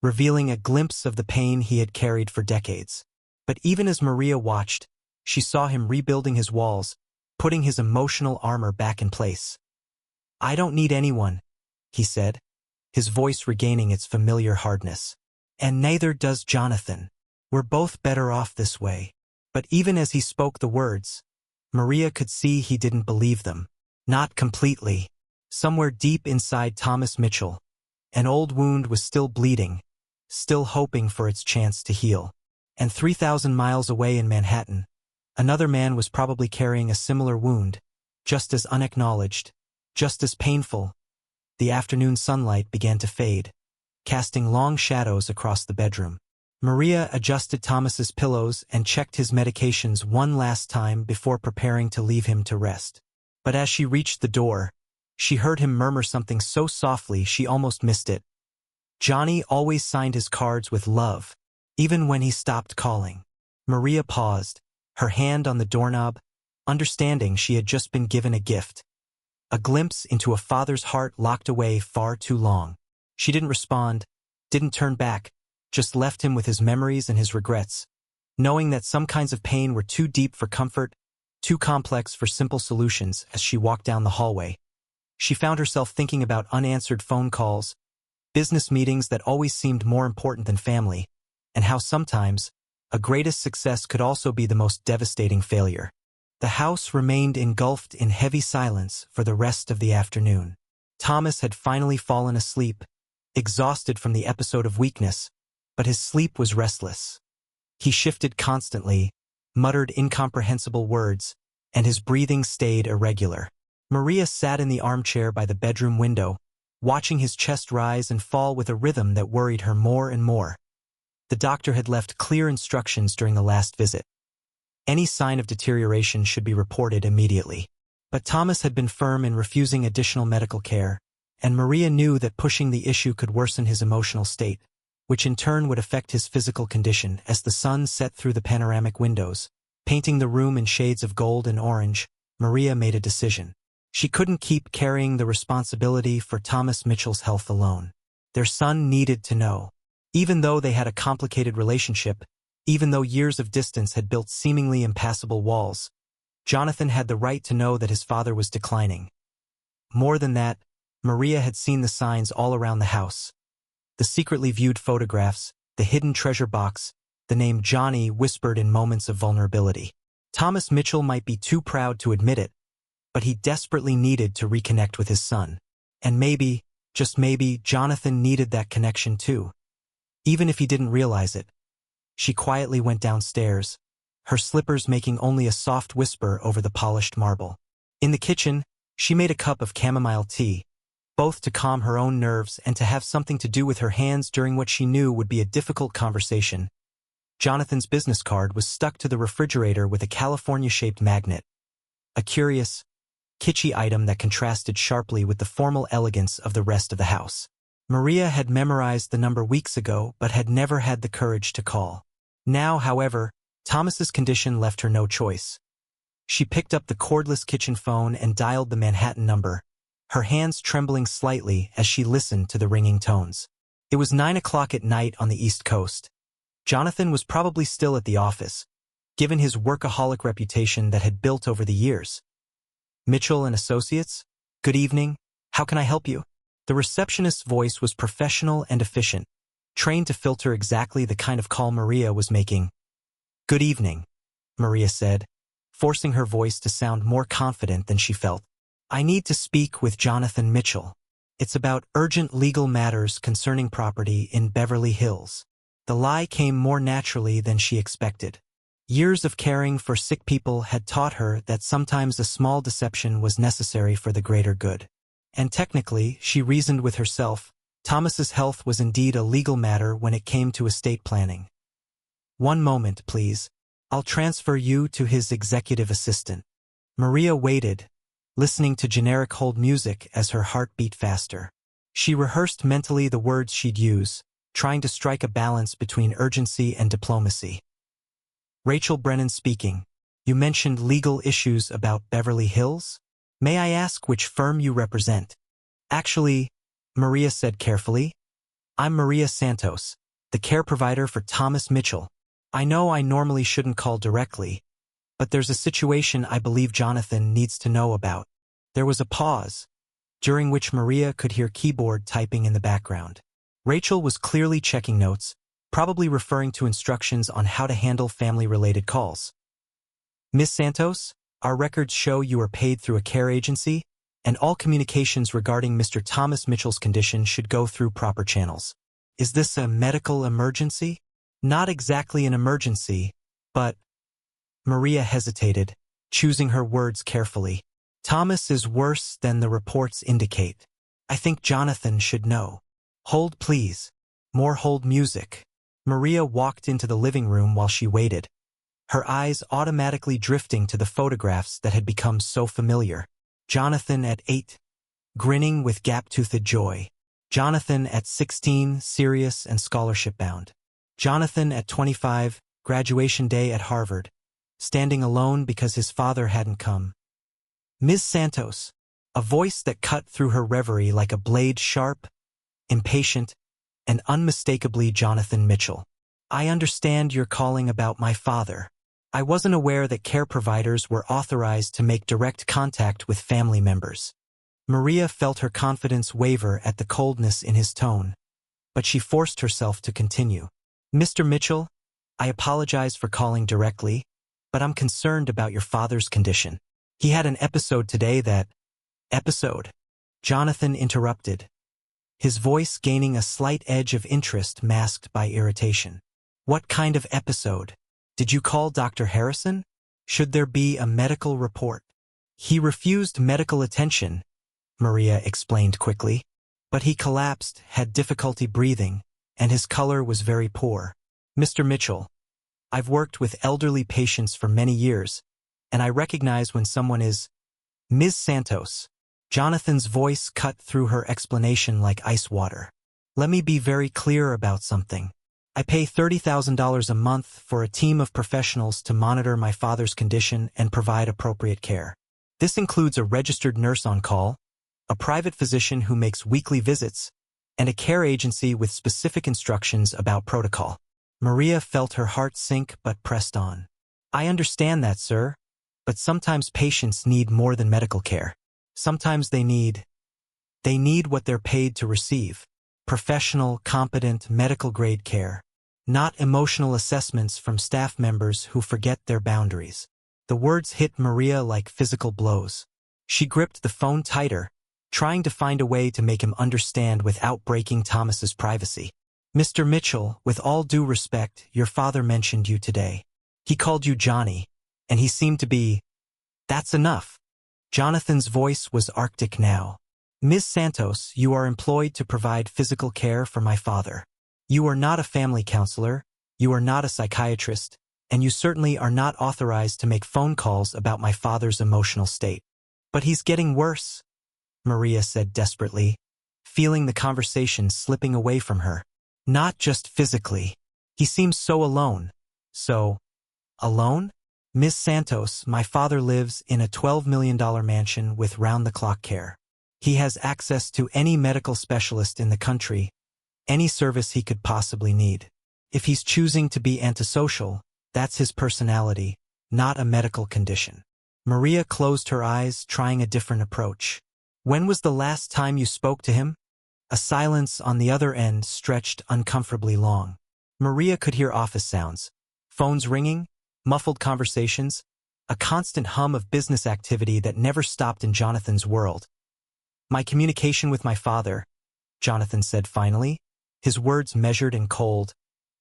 revealing a glimpse of the pain he had carried for decades. But even as Maria watched, she saw him rebuilding his walls, putting his emotional armor back in place. I don't need anyone, he said, his voice regaining its familiar hardness. And neither does Jonathan. We're both better off this way. But even as he spoke the words, Maria could see he didn't believe them. Not completely. Somewhere deep inside Thomas Mitchell, an old wound was still bleeding, still hoping for its chance to heal. And 3,000 miles away in Manhattan, another man was probably carrying a similar wound, just as unacknowledged, just as painful. The afternoon sunlight began to fade, casting long shadows across the bedroom. Maria adjusted Thomas's pillows and checked his medications one last time before preparing to leave him to rest. But as she reached the door, she heard him murmur something so softly she almost missed it. Johnny always signed his cards with love, even when he stopped calling. Maria paused, her hand on the doorknob, understanding she had just been given a gift. A glimpse into a father's heart locked away far too long. She didn't respond, didn't turn back, just left him with his memories and his regrets, knowing that some kinds of pain were too deep for comfort, too complex for simple solutions. As she walked down the hallway, she found herself thinking about unanswered phone calls, business meetings that always seemed more important than family, and how sometimes a greatest success could also be the most devastating failure. The house remained engulfed in heavy silence for the rest of the afternoon. Thomas had finally fallen asleep, exhausted from the episode of weakness, but his sleep was restless. He shifted constantly, muttered incomprehensible words, and his breathing stayed irregular. Maria sat in the armchair by the bedroom window, watching his chest rise and fall with a rhythm that worried her more and more. The doctor had left clear instructions during the last visit. Any sign of deterioration should be reported immediately. But Thomas had been firm in refusing additional medical care, and Maria knew that pushing the issue could worsen his emotional state, which in turn would affect his physical condition. As the sun set through the panoramic windows, painting the room in shades of gold and orange, Maria made a decision. She couldn't keep carrying the responsibility for Thomas Mitchell's health alone. Their son needed to know. Even though they had a complicated relationship, even though years of distance had built seemingly impassable walls, Jonathan had the right to know that his father was declining. More than that, Maria had seen the signs all around the house. The secretly viewed photographs, the hidden treasure box, the name Johnny whispered in moments of vulnerability. Thomas Mitchell might be too proud to admit it, but he desperately needed to reconnect with his son. And maybe, just maybe, Jonathan needed that connection too. Even if he didn't realize it. She quietly went downstairs, her slippers making only a soft whisper over the polished marble. In the kitchen, she made a cup of chamomile tea, both to calm her own nerves and to have something to do with her hands during what she knew would be a difficult conversation. Jonathan's business card was stuck to the refrigerator with a California-shaped magnet. A curious, kitschy item that contrasted sharply with the formal elegance of the rest of the house. Maria had memorized the number weeks ago but had never had the courage to call. Now, however, Thomas's condition left her no choice. She picked up the cordless kitchen phone and dialed the Manhattan number, her hands trembling slightly as she listened to the ringing tones. It was 9 o'clock at night on the East Coast. Jonathan was probably still at the office, given his workaholic reputation that had built over the years. Mitchell and Associates? Good evening. How can I help you? The receptionist's voice was professional and efficient, trained to filter exactly the kind of call Maria was making. Good evening, Maria said, forcing her voice to sound more confident than she felt. I need to speak with Jonathan Mitchell. It's about urgent legal matters concerning property in Beverly Hills. The lie came more naturally than she expected. Years of caring for sick people had taught her that sometimes a small deception was necessary for the greater good. And technically, she reasoned with herself, Thomas's health was indeed a legal matter when it came to estate planning. "One moment, please. I'll transfer you to his executive assistant." Maria waited, listening to generic hold music as her heart beat faster. She rehearsed mentally the words she'd use, trying to strike a balance between urgency and diplomacy. "Rachel Brennan speaking. You mentioned legal issues about Beverly Hills? May I ask which firm you represent?" "Actually," Maria said carefully, "I'm Maria Santos, the care provider for Thomas Mitchell. I know I normally shouldn't call directly, but there's a situation I believe Jonathan needs to know about." There was a pause, during which Maria could hear keyboard typing in the background. Rachel was clearly checking notes, probably referring to instructions on how to handle family-related calls. "Miss Santos, our records show you are paid through a care agency, and all communications regarding Mr. Thomas Mitchell's condition should go through proper channels. Is this a medical emergency?" "Not exactly an emergency, but—" Maria hesitated, choosing her words carefully. "Thomas is worse than the reports indicate. I think Jonathan should know." "Hold, please." More hold music. Maria walked into the living room while she waited, her eyes automatically drifting to the photographs that had become so familiar. Jonathan at 8, grinning with gap-toothed joy. Jonathan at 16, serious and scholarship-bound. Jonathan at 25, graduation day at Harvard, standing alone because his father hadn't come. "Ms. Santos," a voice that cut through her reverie like a blade, sharp, impatient, and unmistakably Jonathan Mitchell. "I understand you're calling about my father. I wasn't aware that care providers were authorized to make direct contact with family members." Maria felt her confidence waver at the coldness in his tone, but she forced herself to continue. "Mr. Mitchell, I apologize for calling directly, but I'm concerned about your father's condition. He had an episode today that—" "Episode?" Jonathan interrupted, his voice gaining a slight edge of interest masked by irritation. "What kind of episode? Did you call Dr. Harrison? Should there be a medical report?" "He refused medical attention," Maria explained quickly. "But he collapsed, had difficulty breathing, and his color was very poor. Mr. Mitchell, I've worked with elderly patients for many years, and I recognize when someone is—" "Ms. Santos." Jonathan's voice cut through her explanation like ice water. "Let me be very clear about something. I pay $30,000 a month for a team of professionals to monitor my father's condition and provide appropriate care. This includes a registered nurse on call, a private physician who makes weekly visits, and a care agency with specific instructions about protocol." Maria felt her heart sink but pressed on. "I understand that, sir, but sometimes patients need more than medical care. Sometimes they need what they're paid to receive. Professional, competent, medical-grade care. Not emotional assessments from staff members who forget their boundaries." The words hit Maria like physical blows. She gripped the phone tighter, trying to find a way to make him understand without breaking Thomas's privacy. "Mr. Mitchell, with all due respect, your father mentioned you today. He called you Johnny, and he seemed to be—" "That's enough." Jonathan's voice was arctic now. "Ms. Santos, you are employed to provide physical care for my father. You are not a family counselor, you are not a psychiatrist, and you certainly are not authorized to make phone calls about my father's emotional state." "But he's getting worse," Maria said desperately, feeling the conversation slipping away from her. "Not just physically. He seems so alone." "So alone?" "Ms. Santos, my father lives in a $12 million mansion with round-the-clock care. He has access to any medical specialist in the country, any service he could possibly need. If he's choosing to be antisocial, that's his personality, not a medical condition." Maria closed her eyes, trying a different approach. "When was the last time you spoke to him?" A silence on the other end stretched uncomfortably long. Maria could hear office sounds, phones ringing, muffled conversations, a constant hum of business activity that never stopped in Jonathan's world. "My communication with my father," Jonathan said finally, his words measured and cold,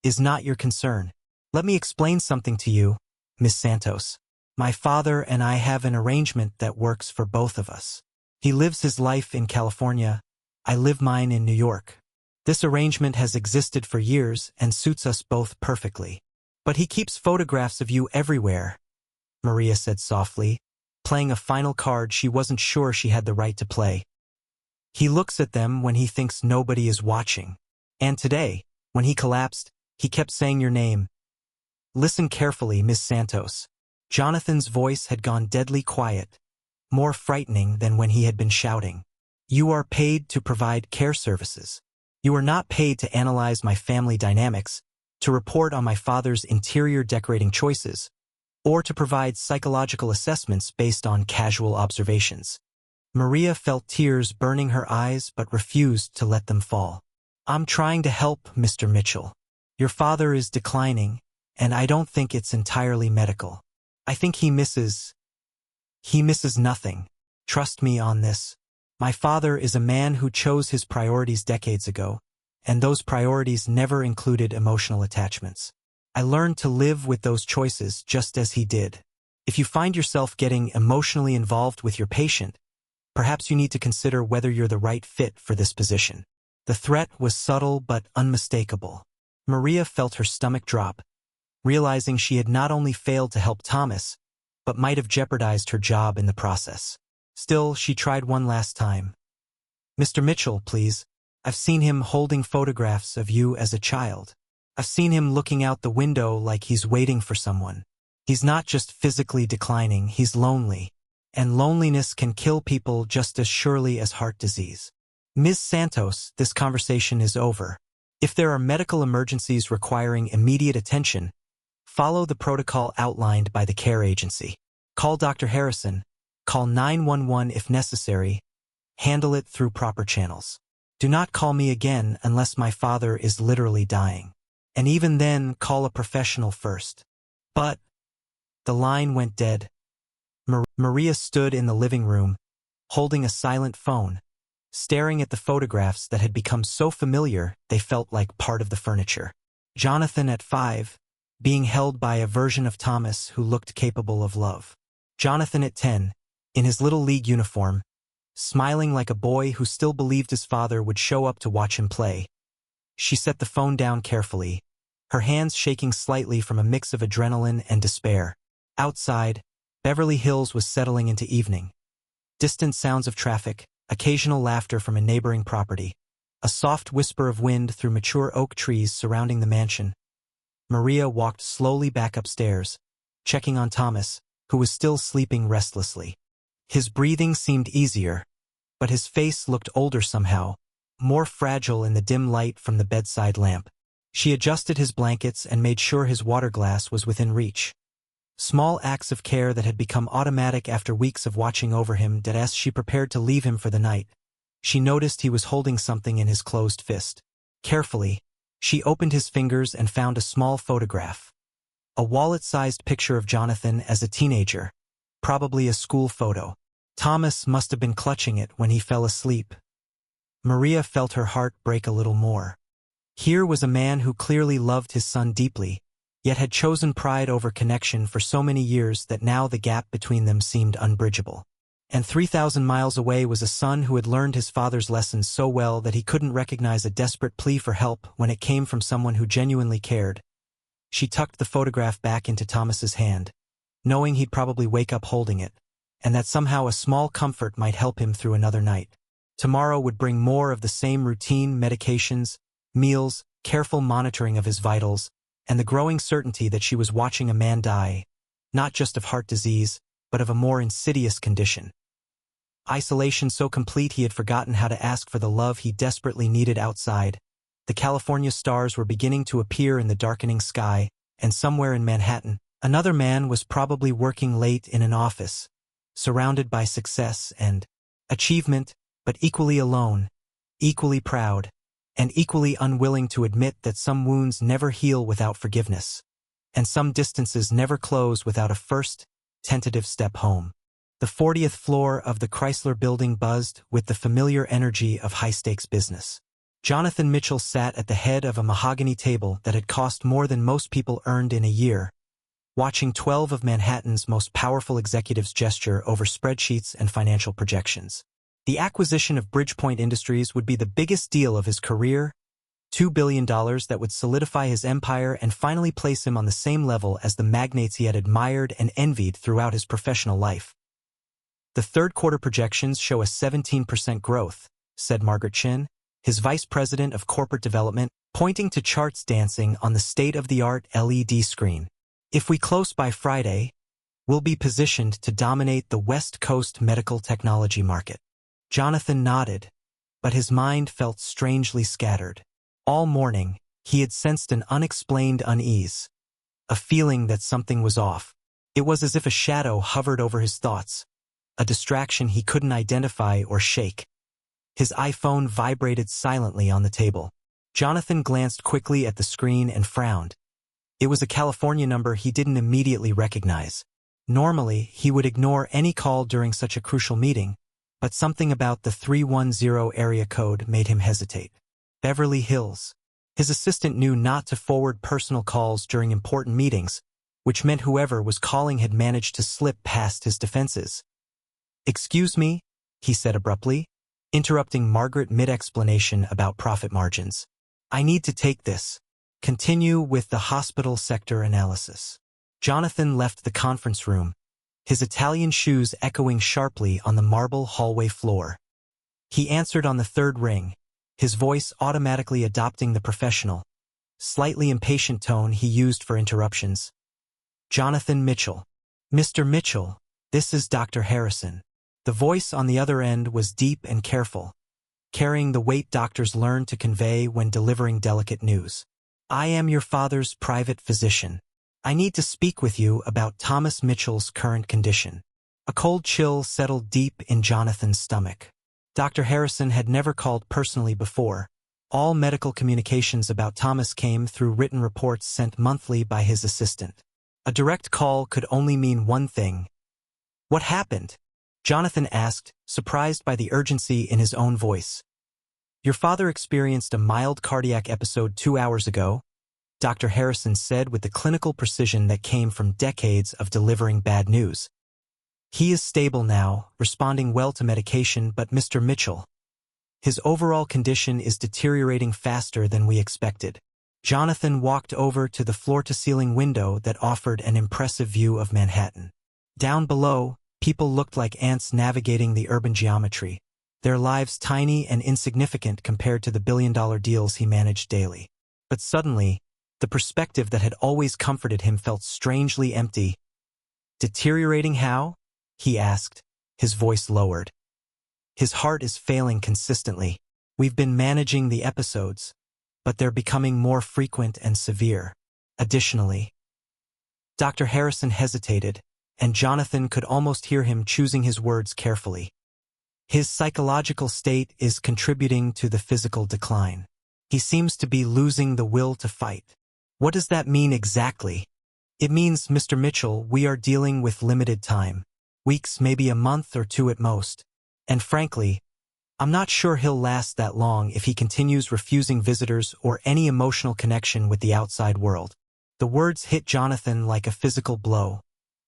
"is not your concern. Let me explain something to you. Miss Santos. My father and I have an arrangement that works for both of us. He lives his life in California. I live mine in New York. This arrangement has existed for years and suits us both perfectly. But he keeps photographs of you everywhere, Maria said softly, playing a final card she wasn't sure she had the right to play. He looks at them when he thinks nobody is watching. And today, when he collapsed, he kept saying your name. Listen carefully, Miss Santos. Jonathan's voice had gone deadly quiet, more frightening than when he had been shouting. You are paid to provide care services. You are not paid to analyze my family dynamics, to report on my father's interior decorating choices, or to provide psychological assessments based on casual observations. Maria felt tears burning her eyes but refused to let them fall. I'm trying to help, Mr. Mitchell. Your father is declining, and I don't think it's entirely medical. I think he misses nothing. Trust me on this. My father is a man who chose his priorities decades ago, and those priorities never included emotional attachments. I learned to live with those choices just as he did. If you find yourself getting emotionally involved with your patient, perhaps you need to consider whether you're the right fit for this position. The threat was subtle but unmistakable. Maria felt her stomach drop, realizing she had not only failed to help Thomas, but might have jeopardized her job in the process. Still, she tried one last time. Mr. Mitchell, please. I've seen him holding photographs of you as a child. I've seen him looking out the window like he's waiting for someone. He's not just physically declining, he's lonely. And loneliness can kill people just as surely as heart disease. Ms. Santos, this conversation is over. If there are medical emergencies requiring immediate attention, follow the protocol outlined by the care agency. Call Dr. Harrison. Call 911 if necessary. Handle it through proper channels. Do not call me again unless my father is literally dying. And even then, call a professional first. But the line went dead. Maria stood in the living room, holding a silent phone, staring at the photographs that had become so familiar they felt like part of the furniture. Jonathan at 5, being held by a version of Thomas who looked capable of love. Jonathan at 10, in his little league uniform, smiling like a boy who still believed his father would show up to watch him play. She set the phone down carefully, her hands shaking slightly from a mix of adrenaline and despair. Outside, Beverly Hills was settling into evening. Distant sounds of traffic, occasional laughter from a neighboring property, a soft whisper of wind through mature oak trees surrounding the mansion. Maria walked slowly back upstairs, checking on Thomas, who was still sleeping restlessly. His breathing seemed easier, but his face looked older somehow, more fragile in the dim light from the bedside lamp. She adjusted his blankets and made sure his water glass was within reach. Small acts of care that had become automatic after weeks of watching over him that as she prepared to leave him for the night, she noticed he was holding something in his closed fist. Carefully, she opened his fingers and found a small photograph. A wallet-sized picture of Jonathan as a teenager, probably a school photo. Thomas must have been clutching it when he fell asleep. Maria felt her heart break a little more. Here was a man who clearly loved his son deeply, yet had chosen pride over connection for so many years that now the gap between them seemed unbridgeable. And 3,000 miles away was a son who had learned his father's lessons so well that he couldn't recognize a desperate plea for help when it came from someone who genuinely cared. She tucked the photograph back into Thomas's hand, knowing he'd probably wake up holding it, and that somehow a small comfort might help him through another night. Tomorrow would bring more of the same routine medications, meals, careful monitoring of his vitals, and the growing certainty that she was watching a man die, not just of heart disease, but of a more insidious condition. Isolation so complete he had forgotten how to ask for the love he desperately needed outside. The California stars were beginning to appear in the darkening sky, and somewhere in Manhattan, another man was probably working late in an office, surrounded by success and achievement, but equally alone, equally proud, and equally unwilling to admit that some wounds never heal without forgiveness, and some distances never close without a first, tentative step home. The 40th floor of the Chrysler Building buzzed with the familiar energy of high-stakes business. Jonathan Mitchell sat at the head of a mahogany table that had cost more than most people earned in a year, watching 12 of Manhattan's most powerful executives gesture over spreadsheets and financial projections. The acquisition of Bridgepoint Industries would be the biggest deal of his career, $2 billion that would solidify his empire and finally place him on the same level as the magnates he had admired and envied throughout his professional life. The third-quarter projections show a 17% growth, said Margaret Chin, his vice president of corporate development, pointing to charts dancing on the state-of-the-art LED screen. If we close by Friday, we'll be positioned to dominate the West Coast medical technology market. Jonathan nodded, but his mind felt strangely scattered. All morning, he had sensed an unexplained unease, a feeling that something was off. It was as if a shadow hovered over his thoughts, a distraction he couldn't identify or shake. His iPhone vibrated silently on the table. Jonathan glanced quickly at the screen and frowned. It was a California number he didn't immediately recognize. Normally, he would ignore any call during such a crucial meeting, but something about the 310 area code made him hesitate. Beverly Hills. His assistant knew not to forward personal calls during important meetings, which meant whoever was calling had managed to slip past his defenses. "Excuse me," he said abruptly, interrupting Margaret mid-explanation about profit margins. "I need to take this. Continue with the hospital sector analysis." Jonathan left the conference room, his Italian shoes echoing sharply on the marble hallway floor. He answered on the third ring, his voice automatically adopting the professional, slightly impatient tone he used for interruptions. "Jonathan Mitchell." "Mr. Mitchell, this is Dr. Harrison." The voice on the other end was deep and careful, carrying the weight doctors learn to convey when delivering delicate news. "I am your father's private physician. I need to speak with you about Thomas Mitchell's current condition." A cold chill settled deep in Jonathan's stomach. Dr. Harrison had never called personally before. All medical communications about Thomas came through written reports sent monthly by his assistant. A direct call could only mean one thing. "What happened?" Jonathan asked, surprised by the urgency in his own voice. "Your father experienced a mild cardiac episode 2 hours ago," Dr. Harrison said with the clinical precision that came from decades of delivering bad news. "He is stable now, responding well to medication, but Mr. Mitchell, his overall condition is deteriorating faster than we expected." Jonathan walked over to the floor-to-ceiling window that offered an impressive view of Manhattan. Down below, people looked like ants navigating the urban geometry, their lives tiny and insignificant compared to the billion-dollar deals he managed daily. But suddenly, the perspective that had always comforted him felt strangely empty. "Deteriorating how?" he asked, his voice lowered. "His heart is failing consistently. We've been managing the episodes, but they're becoming more frequent and severe. Additionally," Dr. Harrison hesitated, and Jonathan could almost hear him choosing his words carefully. "His psychological state is contributing to the physical decline. He seems to be losing the will to fight." "What does that mean exactly?" "It means, Mr. Mitchell, we are dealing with limited time. Weeks, maybe a month or 2 at most. And frankly, I'm not sure he'll last that long if he continues refusing visitors or any emotional connection with the outside world." The words hit Jonathan like a physical blow.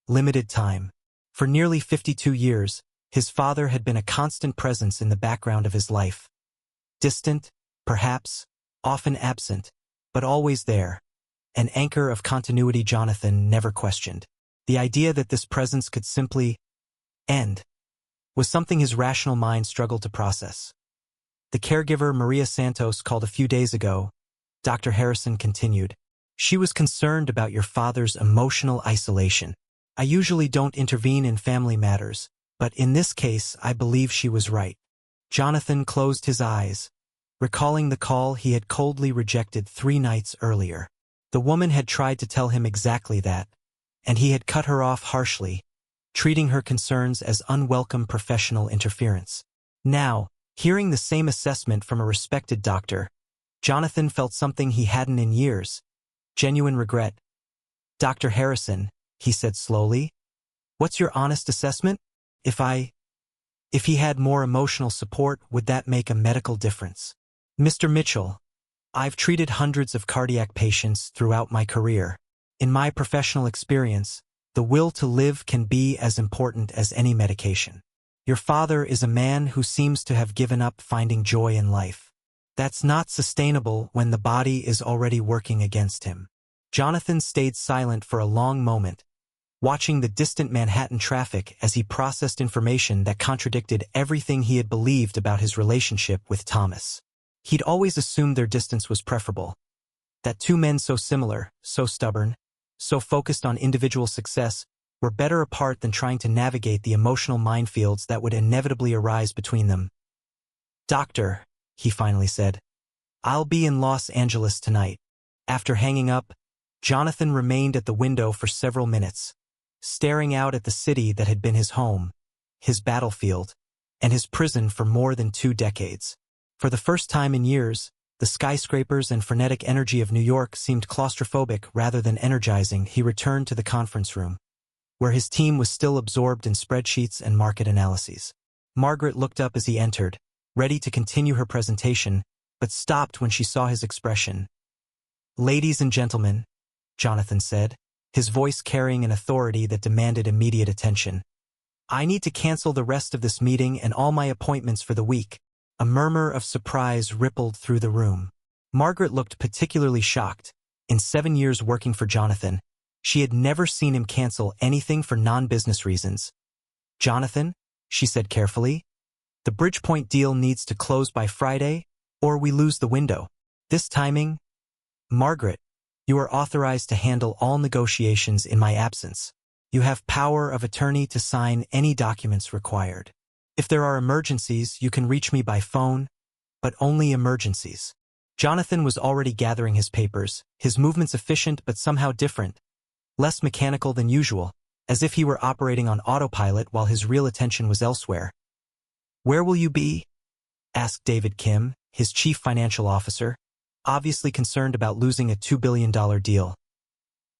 Limited time. For nearly 52 years, his father had been a constant presence in the background of his life. Distant, perhaps, often absent, but always there. An anchor of continuity Jonathan never questioned. The idea that this presence could simply end was something his rational mind struggled to process. "The caregiver Maria Santos called a few days ago," Dr. Harrison continued. "She was concerned about your father's emotional isolation. I usually don't intervene in family matters, but in this case I believe she was right." Jonathan closed his eyes, recalling the call he had coldly rejected 3 nights earlier. The woman had tried to tell him exactly that, and he had cut her off harshly, treating her concerns as unwelcome professional interference. Now, hearing the same assessment from a respected doctor, Jonathan felt something he hadn't in years: genuine regret. "Dr. Harrison," he said slowly, "what's your honest assessment? If he had more emotional support, would that make a medical difference?" "Mr. Mitchell, I've treated hundreds of cardiac patients throughout my career. In my professional experience, the will to live can be as important as any medication. Your father is a man who seems to have given up finding joy in life. That's not sustainable when the body is already working against him. Jonathan stayed silent for a long moment, watching the distant Manhattan traffic as he processed information that contradicted everything he had believed about his relationship with Thomas. He'd always assumed their distance was preferable, that two men so similar, so stubborn, so focused on individual success, were better apart than trying to navigate the emotional minefields that would inevitably arise between them. "Doctor," he finally said, "I'll be in Los Angeles tonight." After hanging up, Jonathan remained at the window for several minutes, staring out at the city that had been his home, his battlefield, and his prison for more than 2 decades. For the first time in years, the skyscrapers and frenetic energy of New York seemed claustrophobic rather than energizing. He returned to the conference room, where his team was still absorbed in spreadsheets and market analyses. Margaret looked up as he entered, ready to continue her presentation, but stopped when she saw his expression. "Ladies and gentlemen," Jonathan said, his voice carrying an authority that demanded immediate attention, "I need to cancel the rest of this meeting and all my appointments for the week." A murmur of surprise rippled through the room. Margaret looked particularly shocked. In 7 years working for Jonathan, she had never seen him cancel anything for non-business reasons. "Jonathan," she said carefully, "the Bridgepoint deal needs to close by Friday, or we lose the window. This timing—" "Margaret, you are authorized to handle all negotiations in my absence. You have power of attorney to sign any documents required. If there are emergencies, you can reach me by phone, but only emergencies." Jonathan was already gathering his papers, his movements efficient but somehow different, less mechanical than usual, as if he were operating on autopilot while his real attention was elsewhere. "Where will you be?" asked David Kim, his chief financial officer, obviously concerned about losing a $2 billion deal.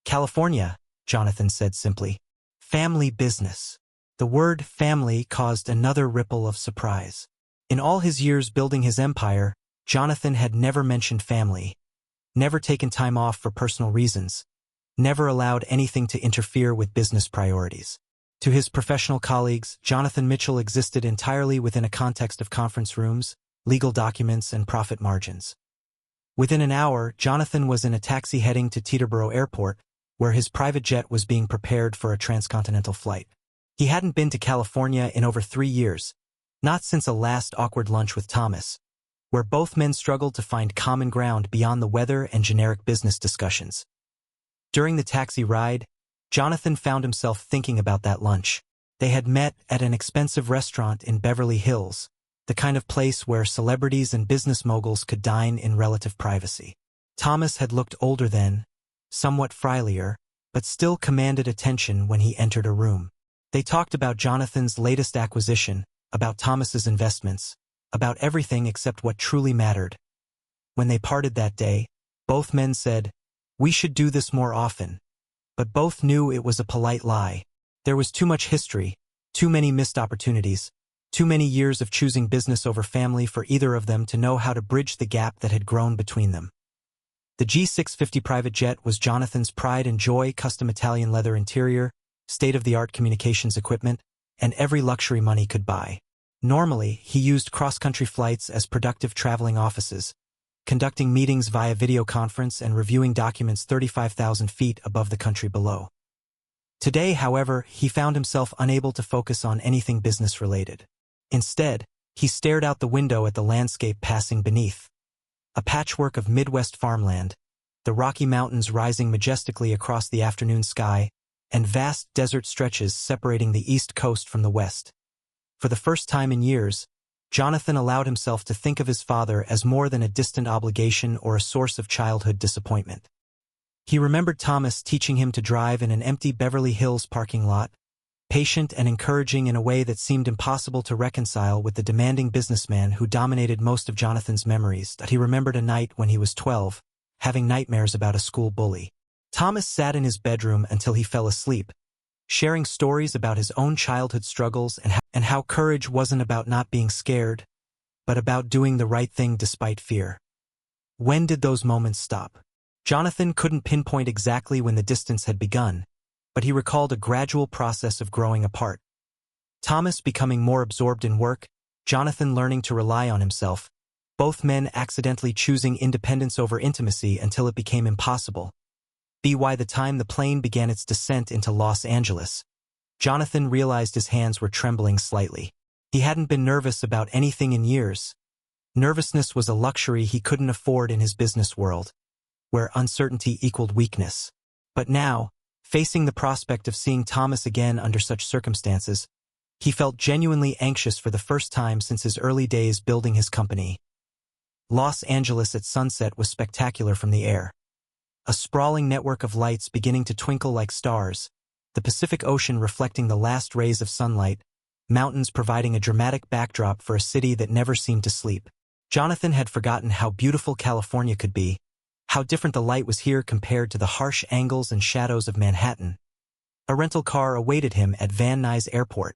"California," Jonathan said simply. "Family business." The word family caused another ripple of surprise. In all his years building his empire, Jonathan had never mentioned family, never taken time off for personal reasons, never allowed anything to interfere with business priorities. To his professional colleagues, Jonathan Mitchell existed entirely within a context of conference rooms, legal documents, and profit margins. Within an hour, Jonathan was in a taxi heading to Teterboro Airport, where his private jet was being prepared for a transcontinental flight. He hadn't been to California in over 3 years, not since a last awkward lunch with Thomas, where both men struggled to find common ground beyond the weather and generic business discussions. During the taxi ride, Jonathan found himself thinking about that lunch. They had met at an expensive restaurant in Beverly Hills, the kind of place where celebrities and business moguls could dine in relative privacy. Thomas had looked older then, somewhat frilier, but still commanded attention when he entered a room. They talked about Jonathan's latest acquisition, about Thomas's investments, about everything except what truly mattered. When they parted that day, both men said, "We should do this more often." But both knew it was a polite lie. There was too much history, too many missed opportunities, too many years of choosing business over family for either of them to know how to bridge the gap that had grown between them. The G650 private jet was Jonathan's pride and joy, custom Italian leather interior, state-of-the-art communications equipment, and every luxury money could buy. Normally, he used cross-country flights as productive traveling offices, conducting meetings via video conference and reviewing documents 35,000 feet above the country below. Today, however, he found himself unable to focus on anything business-related. Instead, he stared out the window at the landscape passing beneath. A patchwork of Midwest farmland, the Rocky Mountains rising majestically across the afternoon sky, and vast desert stretches separating the East Coast from the West. For the first time in years, Jonathan allowed himself to think of his father as more than a distant obligation or a source of childhood disappointment. He remembered Thomas teaching him to drive in an empty Beverly Hills parking lot, patient and encouraging in a way that seemed impossible to reconcile with the demanding businessman who dominated most of Jonathan's memories. That he remembered a night when he was 12, having nightmares about a school bully. Thomas sat in his bedroom until he fell asleep, sharing stories about his own childhood struggles and how courage wasn't about not being scared, but about doing the right thing despite fear. When did those moments stop? Jonathan couldn't pinpoint exactly when the distance had begun, but he recalled a gradual process of growing apart. Thomas becoming more absorbed in work, Jonathan learning to rely on himself, both men accidentally choosing independence over intimacy until it became impossible. By the time the plane began its descent into Los Angeles, Jonathan realized his hands were trembling slightly. He hadn't been nervous about anything in years. Nervousness was a luxury he couldn't afford in his business world, where uncertainty equaled weakness. But now, facing the prospect of seeing Thomas again under such circumstances, he felt genuinely anxious for the first time since his early days building his company. Los Angeles at sunset was spectacular from the air. A sprawling network of lights beginning to twinkle like stars, the Pacific Ocean reflecting the last rays of sunlight, mountains providing a dramatic backdrop for a city that never seemed to sleep. Jonathan had forgotten how beautiful California could be, how different the light was here compared to the harsh angles and shadows of Manhattan. A rental car awaited him at Van Nuys Airport.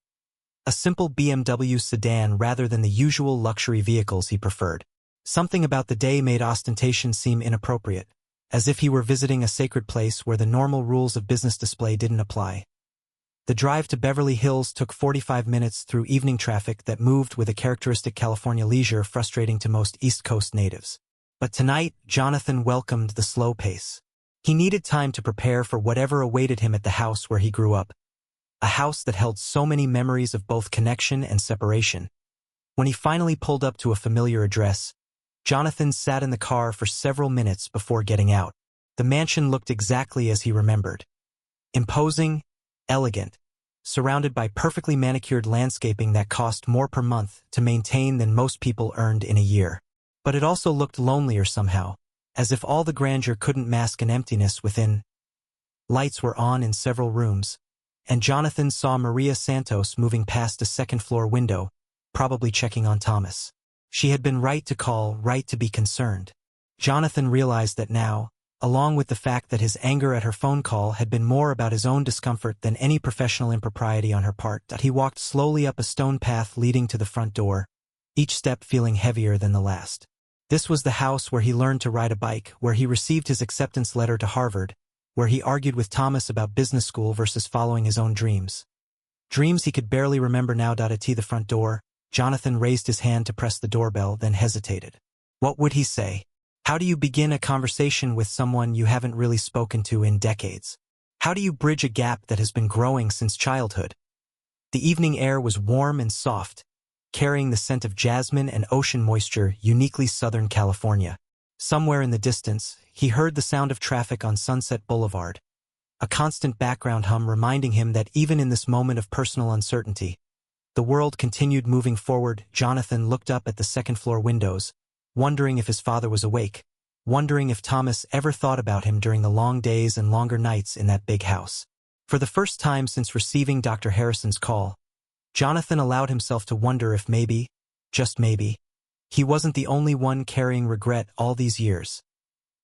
A simple BMW sedan rather than the usual luxury vehicles he preferred. Something about the day made ostentation seem inappropriate, as if he were visiting a sacred place where the normal rules of business display didn't apply. The drive to Beverly Hills took 45 minutes through evening traffic that moved with a characteristic California leisure frustrating to most East Coast natives. But tonight, Jonathan welcomed the slow pace. He needed time to prepare for whatever awaited him at the house where he grew up. A house that held so many memories of both connection and separation. When he finally pulled up to a familiar address, Jonathan sat in the car for several minutes before getting out. The mansion looked exactly as he remembered. Imposing, elegant, surrounded by perfectly manicured landscaping that cost more per month to maintain than most people earned in a year. But it also looked lonelier somehow, as if all the grandeur couldn't mask an emptiness within. Lights were on in several rooms, and Jonathan saw Maria Santos moving past a second-floor window, probably checking on Thomas. She had been right to call, right to be concerned. Jonathan realized that now, along with the fact that his anger at her phone call had been more about his own discomfort than any professional impropriety on her part, that he walked slowly up a stone path leading to the front door, each step feeling heavier than the last. This was the house where he learned to ride a bike, where he received his acceptance letter to Harvard, where he argued with Thomas about business school versus following his own dreams. Dreams he could barely remember now. At the front door, Jonathan raised his hand to press the doorbell, then hesitated. What would he say? How do you begin a conversation with someone you haven't really spoken to in decades? How do you bridge a gap that has been growing since childhood? The evening air was warm and soft, carrying the scent of jasmine and ocean moisture uniquely Southern California. Somewhere in the distance, he heard the sound of traffic on Sunset Boulevard, a constant background hum reminding him that even in this moment of personal uncertainty, the world continued moving forward. Jonathan looked up at the second-floor windows, wondering if his father was awake, wondering if Thomas ever thought about him during the long days and longer nights in that big house. For the first time since receiving Dr. Harrison's call, Jonathan allowed himself to wonder if maybe, just maybe, he wasn't the only one carrying regret all these years.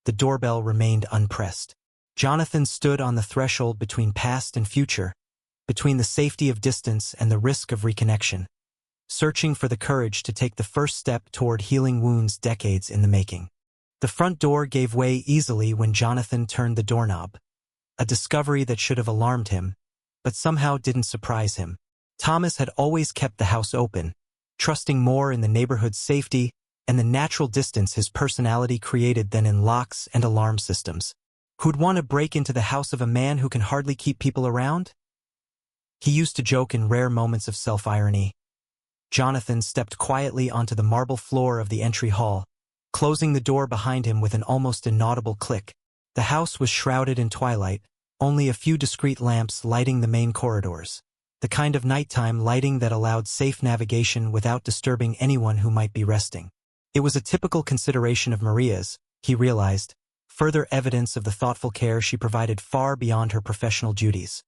The doorbell remained unpressed. Jonathan stood on the threshold between past and future, between the safety of distance and the risk of reconnection, searching for the courage to take the first step toward healing wounds decades in the making. The front door gave way easily when Jonathan turned the doorknob, a discovery that should have alarmed him, but somehow didn't surprise him. Thomas had always kept the house open, trusting more in the neighborhood's safety and the natural distance his personality created than in locks and alarm systems. Who'd want to break into the house of a man who can hardly keep people around? He used to joke in rare moments of self-irony. Jonathan stepped quietly onto the marble floor of the entry hall, closing the door behind him with an almost inaudible click. The house was shrouded in twilight, only a few discreet lamps lighting the main corridors, the kind of nighttime lighting that allowed safe navigation without disturbing anyone who might be resting. It was a typical consideration of Maria's, he realized, further evidence of the thoughtful care she provided far beyond her professional duties.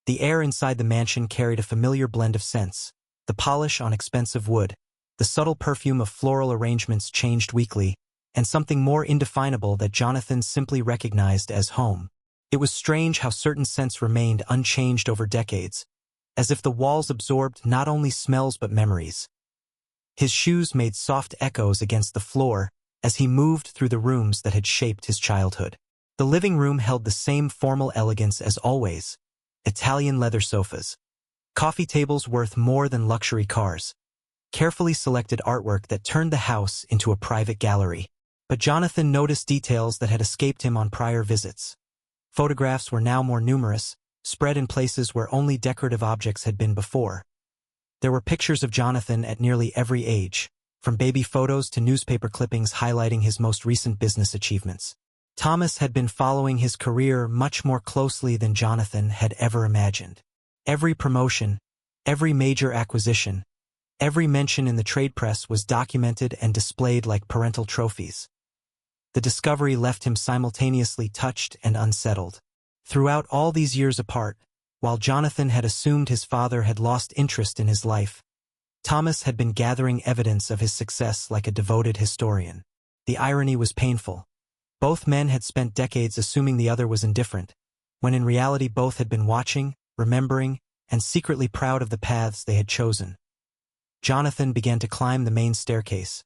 The air inside the mansion carried a familiar blend of scents, the polish on expensive wood, the subtle perfume of floral arrangements changed weekly, and something more indefinable that Jonathan simply recognized as home. It was strange how certain scents remained unchanged over decades, as if the walls absorbed not only smells but memories. His shoes made soft echoes against the floor as he moved through the rooms that had shaped his childhood. The living room held the same formal elegance as always. Italian leather sofas. Coffee tables worth more than luxury cars. Carefully selected artwork that turned the house into a private gallery. But Jonathan noticed details that had escaped him on prior visits. Photographs were now more numerous, spread in places where only decorative objects had been before. There were pictures of Jonathan at nearly every age, from baby photos to newspaper clippings highlighting his most recent business achievements. Thomas had been following his career much more closely than Jonathan had ever imagined. Every promotion, every major acquisition, every mention in the trade press was documented and displayed like parental trophies. The discovery left him simultaneously touched and unsettled. Throughout all these years apart, while Jonathan had assumed his father had lost interest in his life, Thomas had been gathering evidence of his success like a devoted historian. The irony was painful. Both men had spent decades assuming the other was indifferent, when in reality both had been watching, remembering, and secretly proud of the paths they had chosen. Jonathan began to climb the main staircase,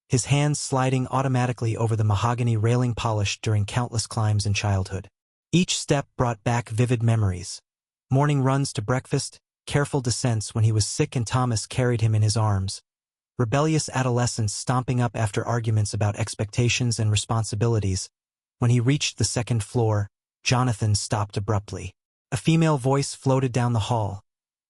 his hands sliding automatically over the mahogany railing polished during countless climbs in childhood. Each step brought back vivid memories. Morning runs to breakfast, careful descents when he was sick and Thomas carried him in his arms, rebellious adolescence stomping up after arguments about expectations and responsibilities. When he reached the second floor, Jonathan stopped abruptly. A female voice floated down the hall.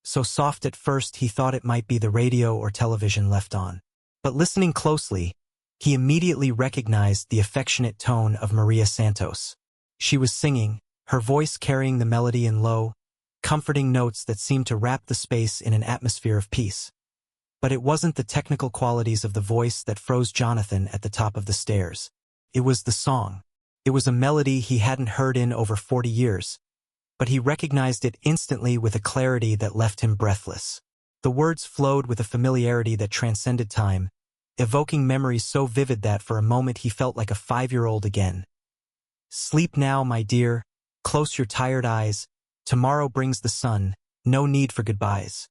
So soft at first he thought it might be the radio or television left on. But listening closely, he immediately recognized the affectionate tone of Maria Santos. She was singing, her voice carrying the melody in low, comforting notes that seemed to wrap the space in an atmosphere of peace. But it wasn't the technical qualities of the voice that froze Jonathan at the top of the stairs. It was the song. It was a melody he hadn't heard in over 40 years, but he recognized it instantly with a clarity that left him breathless. The words flowed with a familiarity that transcended time, evoking memories so vivid that for a moment he felt like a 5-year-old again. Sleep now, my dear, close your tired eyes, tomorrow brings the sun, no need for goodbyes.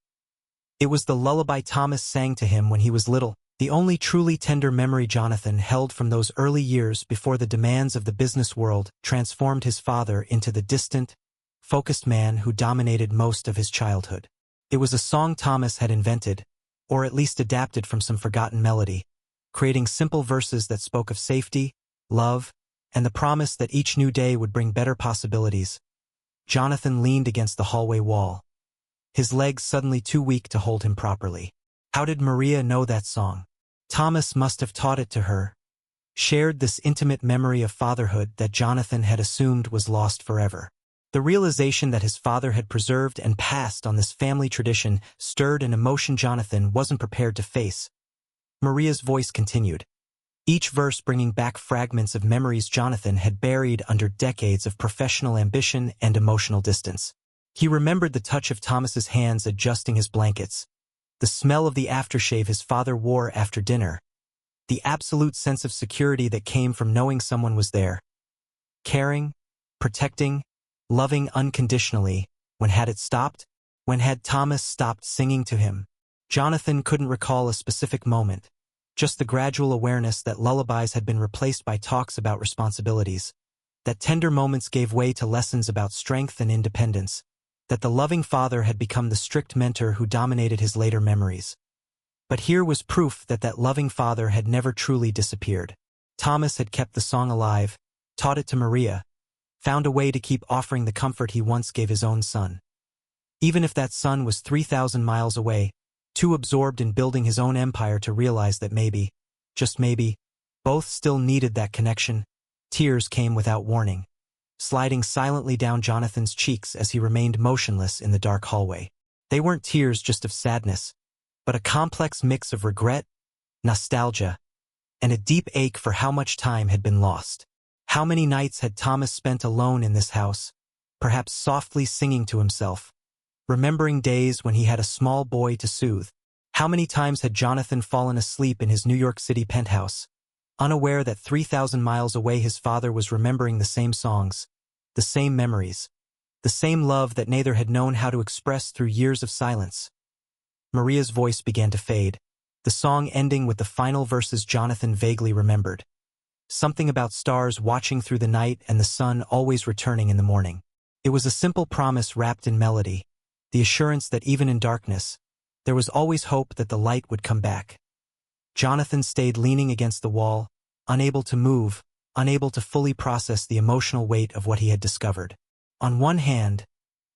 It was the lullaby Thomas sang to him when he was little, the only truly tender memory Jonathan held from those early years before the demands of the business world transformed his father into the distant, focused man who dominated most of his childhood. It was a song Thomas had invented, or at least adapted from some forgotten melody, creating simple verses that spoke of safety, love, and the promise that each new day would bring better possibilities. Jonathan leaned against the hallway wall, his legs suddenly too weak to hold him properly. How did Maria know that song? Thomas must have taught it to her, shared this intimate memory of fatherhood that Jonathan had assumed was lost forever. The realization that his father had preserved and passed on this family tradition stirred an emotion Jonathan wasn't prepared to face. Maria's voice continued, each verse bringing back fragments of memories Jonathan had buried under decades of professional ambition and emotional distance. He remembered the touch of Thomas's hands adjusting his blankets, the smell of the aftershave his father wore after dinner, the absolute sense of security that came from knowing someone was there, caring, protecting, loving unconditionally. When had it stopped? When had Thomas stopped singing to him? Jonathan couldn't recall a specific moment, just the gradual awareness that lullabies had been replaced by talks about responsibilities, that tender moments gave way to lessons about strength and independence, that the loving father had become the strict mentor who dominated his later memories. But here was proof that that loving father had never truly disappeared. Thomas had kept the song alive, taught it to Maria, found a way to keep offering the comfort he once gave his own son. Even if that son was 3,000 miles away, too absorbed in building his own empire to realize that maybe, just maybe, both still needed that connection, tears came without warning, sliding silently down Jonathan's cheeks as he remained motionless in the dark hallway. They weren't tears just of sadness, but a complex mix of regret, nostalgia, and a deep ache for how much time had been lost. How many nights had Thomas spent alone in this house, perhaps softly singing to himself, remembering days when he had a small boy to soothe? How many times had Jonathan fallen asleep in his New York City penthouse, unaware that 3,000 miles away his father was remembering the same songs, the same memories, the same love that neither had known how to express through years of silence? Maria's voice began to fade, the song ending with the final verses Jonathan vaguely remembered. something about stars watching through the night and the sun always returning in the morning. It was a simple promise wrapped in melody, the assurance that even in darkness, there was always hope that the light would come back. Jonathan stayed leaning against the wall, unable to move, unable to fully process the emotional weight of what he had discovered. On one hand,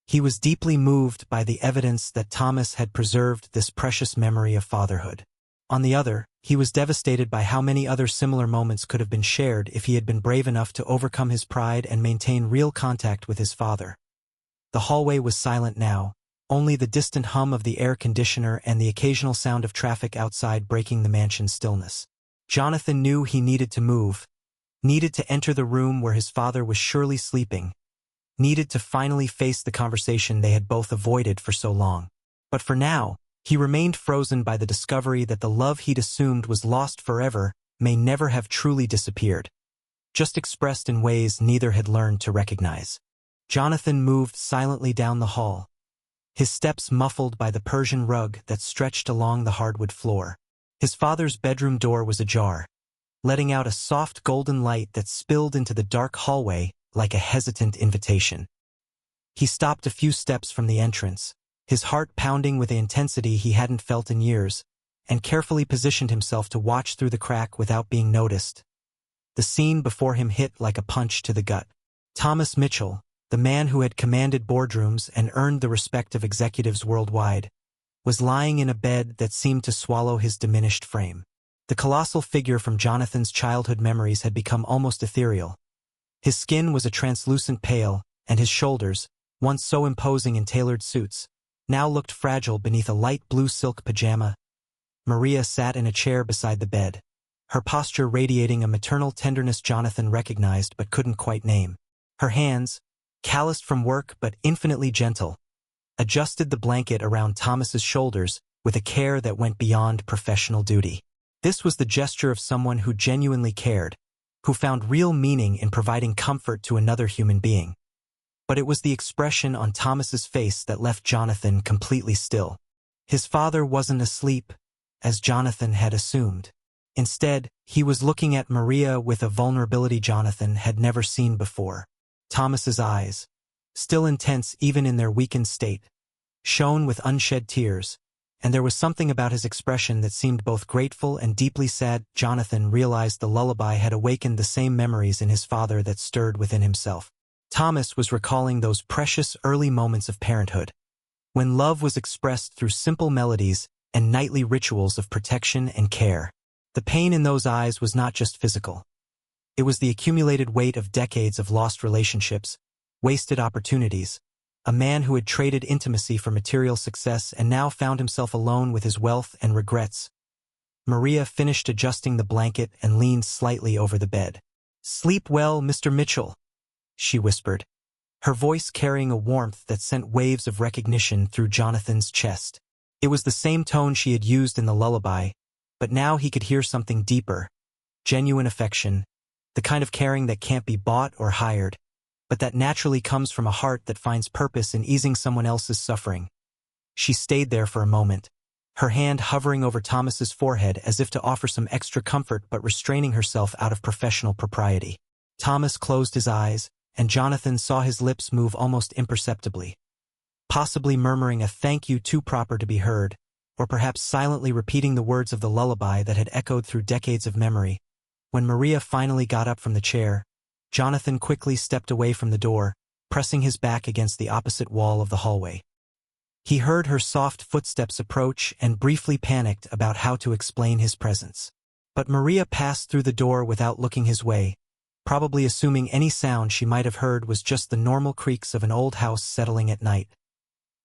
he was deeply moved by the evidence that Thomas had preserved this precious memory of fatherhood. On the other, he was devastated by how many other similar moments could have been shared if he had been brave enough to overcome his pride and maintain real contact with his father. The hallway was silent now, only the distant hum of the air conditioner and the occasional sound of traffic outside breaking the mansion's stillness. Jonathan knew he needed to move, needed to enter the room where his father was surely sleeping, needed to finally face the conversation they had both avoided for so long. But for now, he remained frozen by the discovery that the love he'd assumed was lost forever may never have truly disappeared, just expressed in ways neither had learned to recognize. Jonathan moved silently down the hall, his steps muffled by the Persian rug that stretched along the hardwood floor. His father's bedroom door was ajar, letting out a soft golden light that spilled into the dark hallway like a hesitant invitation. He stopped a few steps from the entrance, his heart pounding with the intensity he hadn't felt in years, and carefully positioned himself to watch through the crack without being noticed. The scene before him hit like a punch to the gut. Thomas Mitchell, the man who had commanded boardrooms and earned the respect of executives worldwide, was lying in a bed that seemed to swallow his diminished frame. The colossal figure from Jonathan's childhood memories had become almost ethereal. His skin was a translucent pale, and his shoulders, once so imposing in tailored suits, now looked fragile beneath a light blue silk pajama. Maria sat in a chair beside the bed, her posture radiating a maternal tenderness Jonathan recognized but couldn't quite name. Her hands, calloused from work but infinitely gentle, adjusted the blanket around Thomas's shoulders with a care that went beyond professional duty. This was the gesture of someone who genuinely cared, who found real meaning in providing comfort to another human being. But it was the expression on Thomas's face that left Jonathan completely still. His father wasn't asleep, as Jonathan had assumed. Instead, he was looking at Maria with a vulnerability Jonathan had never seen before. Thomas's eyes, still intense even in their weakened state, shone with unshed tears, and there was something about his expression that seemed both grateful and deeply sad. Jonathan realized the lullaby had awakened the same memories in his father that stirred within himself. Thomas was recalling those precious early moments of parenthood, when love was expressed through simple melodies and nightly rituals of protection and care. The pain in those eyes was not just physical. It was the accumulated weight of decades of lost relationships, wasted opportunities, a man who had traded intimacy for material success and now found himself alone with his wealth and regrets. Maria finished adjusting the blanket and leaned slightly over the bed. "Sleep well, Mr. Mitchell," she whispered, her voice carrying a warmth that sent waves of recognition through Jonathan's chest. It was the same tone she had used in the lullaby, but now he could hear something deeper, genuine affection, the kind of caring that can't be bought or hired, but that naturally comes from a heart that finds purpose in easing someone else's suffering. She stayed there for a moment, her hand hovering over Thomas's forehead as if to offer some extra comfort but restraining herself out of professional propriety. Thomas closed his eyes, and Jonathan saw his lips move almost imperceptibly, possibly murmuring a thank you too proper to be heard, or perhaps silently repeating the words of the lullaby that had echoed through decades of memory. When Maria finally got up from the chair, Jonathan quickly stepped away from the door, pressing his back against the opposite wall of the hallway. He heard her soft footsteps approach and briefly panicked about how to explain his presence. But Maria passed through the door without looking his way, probably assuming any sound she might have heard was just the normal creaks of an old house settling at night.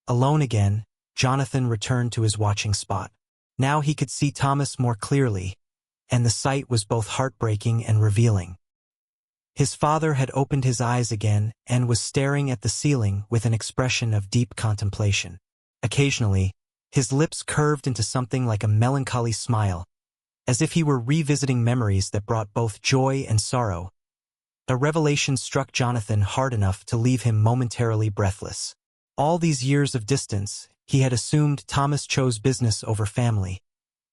Alone again, Jonathan returned to his watching spot. Now he could see Thomas more clearly, and the sight was both heartbreaking and revealing. His father had opened his eyes again and was staring at the ceiling with an expression of deep contemplation. Occasionally, his lips curved into something like a melancholy smile, as if he were revisiting memories that brought both joy and sorrow. A revelation struck Jonathan hard enough to leave him momentarily breathless. All these years of distance, he had assumed Thomas chose business over family,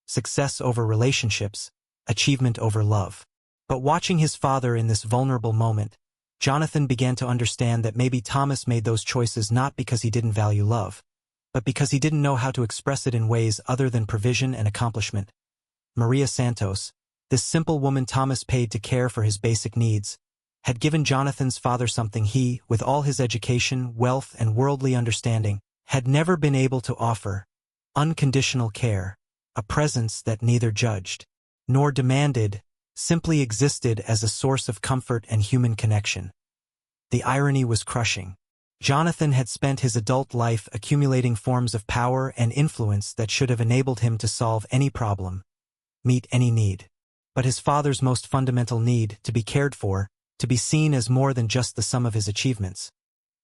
success over relationships, achievement over love. But watching his father in this vulnerable moment, Jonathan began to understand that maybe Thomas made those choices not because he didn't value love, but because he didn't know how to express it in ways other than provision and accomplishment. Maria Santos, this simple woman Thomas paid to care for his basic needs, had given Jonathan's father something he, with all his education, wealth, and worldly understanding, had never been able to offer: unconditional care, a presence that neither judged nor demanded, simply existed as a source of comfort and human connection. The irony was crushing. Jonathan had spent his adult life accumulating forms of power and influence that should have enabled him to solve any problem, meet any need. But his father's most fundamental need, to be cared for, to be seen as more than just the sum of his achievements,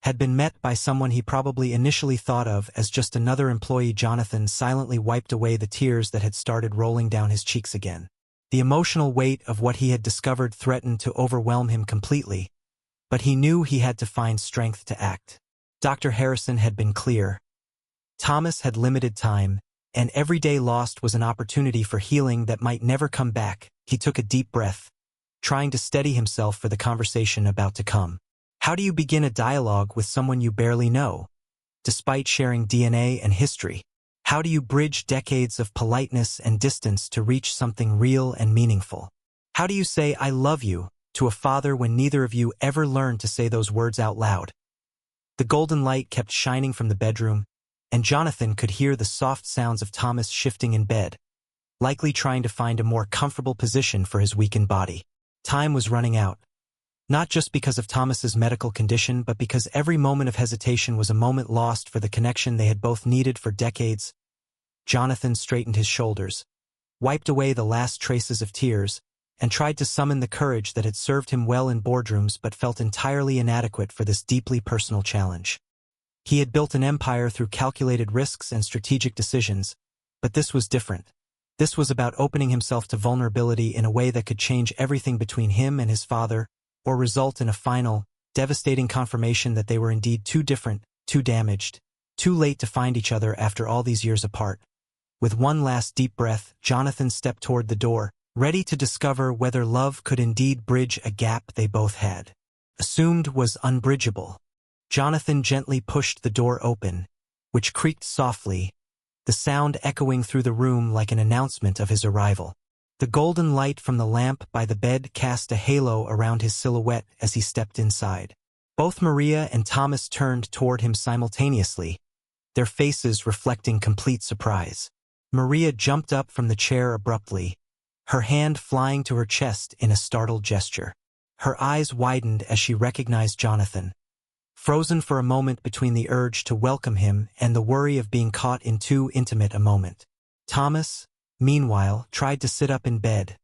had been met by someone he probably initially thought of as just another employee. Jonathan silently wiped away the tears that had started rolling down his cheeks again. The emotional weight of what he had discovered threatened to overwhelm him completely, but he knew he had to find strength to act. Dr. Harrison had been clear. Thomas had limited time, and every day lost was an opportunity for healing that might never come back. He took a deep breath, trying to steady himself for the conversation about to come. How do you begin a dialogue with someone you barely know, despite sharing DNA and history? How do you bridge decades of politeness and distance to reach something real and meaningful? How do you say "I love you" to a father when neither of you ever learned to say those words out loud? The golden light kept shining from the bedroom, and Jonathan could hear the soft sounds of Thomas shifting in bed, likely trying to find a more comfortable position for his weakened body. Time was running out, not just because of Thomas's medical condition, but because every moment of hesitation was a moment lost for the connection they had both needed for decades. Jonathan straightened his shoulders, wiped away the last traces of tears, and tried to summon the courage that had served him well in boardrooms but felt entirely inadequate for this deeply personal challenge. He had built an empire through calculated risks and strategic decisions, but this was different. This was about opening himself to vulnerability in a way that could change everything between him and his father, or result in a final, devastating confirmation that they were indeed too different, too damaged, too late to find each other after all these years apart. With one last deep breath, Jonathan stepped toward the door, ready to discover whether love could indeed bridge a gap they both had assumed was unbridgeable. Jonathan gently pushed the door open, which creaked softly, the sound echoing through the room like an announcement of his arrival. The golden light from the lamp by the bed cast a halo around his silhouette as he stepped inside. Both Maria and Thomas turned toward him simultaneously, their faces reflecting complete surprise. Maria jumped up from the chair abruptly, her hand flying to her chest in a startled gesture. Her eyes widened as she recognized Jonathan, frozen for a moment between the urge to welcome him and the worry of being caught in too intimate a moment. Thomas, meanwhile, tried to sit up in bed,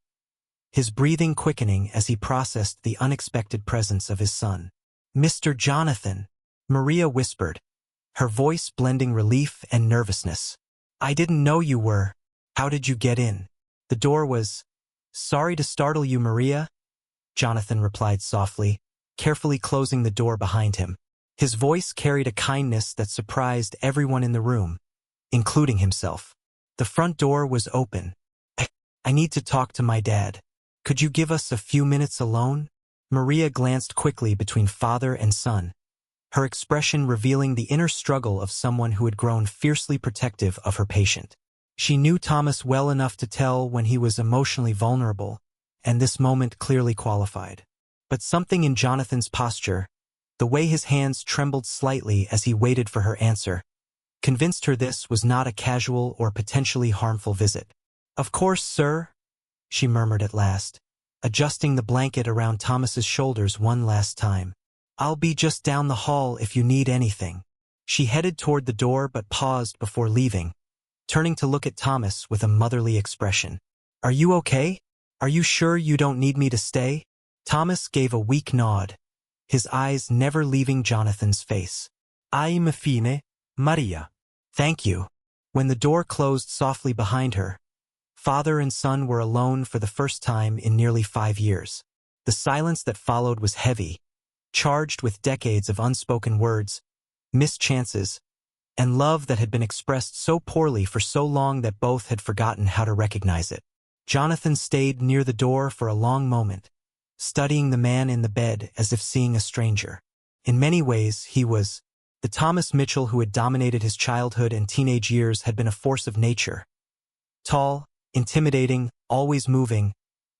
his breathing quickening as he processed the unexpected presence of his son. "Mr. Jonathan," Maria whispered, her voice blending relief and nervousness. "I didn't know you were. How did you get in?" The door was. "Sorry to startle you, Maria," Jonathan replied softly, carefully closing the door behind him. His voice carried a kindness that surprised everyone in the room, including himself. "The front door was open. I need to talk to my dad. Could you give us a few minutes alone?" Maria glanced quickly between father and son, her expression revealing the inner struggle of someone who had grown fiercely protective of her patient. She knew Thomas well enough to tell when he was emotionally vulnerable, and this moment clearly qualified. But something in Jonathan's posture, the way his hands trembled slightly as he waited for her answer, convinced her this was not a casual or potentially harmful visit. "Of course, sir," she murmured at last, adjusting the blanket around Thomas's shoulders one last time. "I'll be just down the hall if you need anything." She headed toward the door but paused before leaving, turning to look at Thomas with a motherly expression. "Are you okay? Are you sure you don't need me to stay?" Thomas gave a weak nod, his eyes never leaving Jonathan's face. "I'm fine, Maria. Thank you." When the door closed softly behind her, father and son were alone for the first time in nearly 5 years. The silence that followed was heavy, charged with decades of unspoken words, missed chances, and love that had been expressed so poorly for so long that both had forgotten how to recognize it. Jonathan stayed near the door for a long moment, studying the man in the bed as if seeing a stranger. In many ways, he was. The Thomas Mitchell who had dominated his childhood and teenage years had been a force of nature. Tall, intimidating, always moving,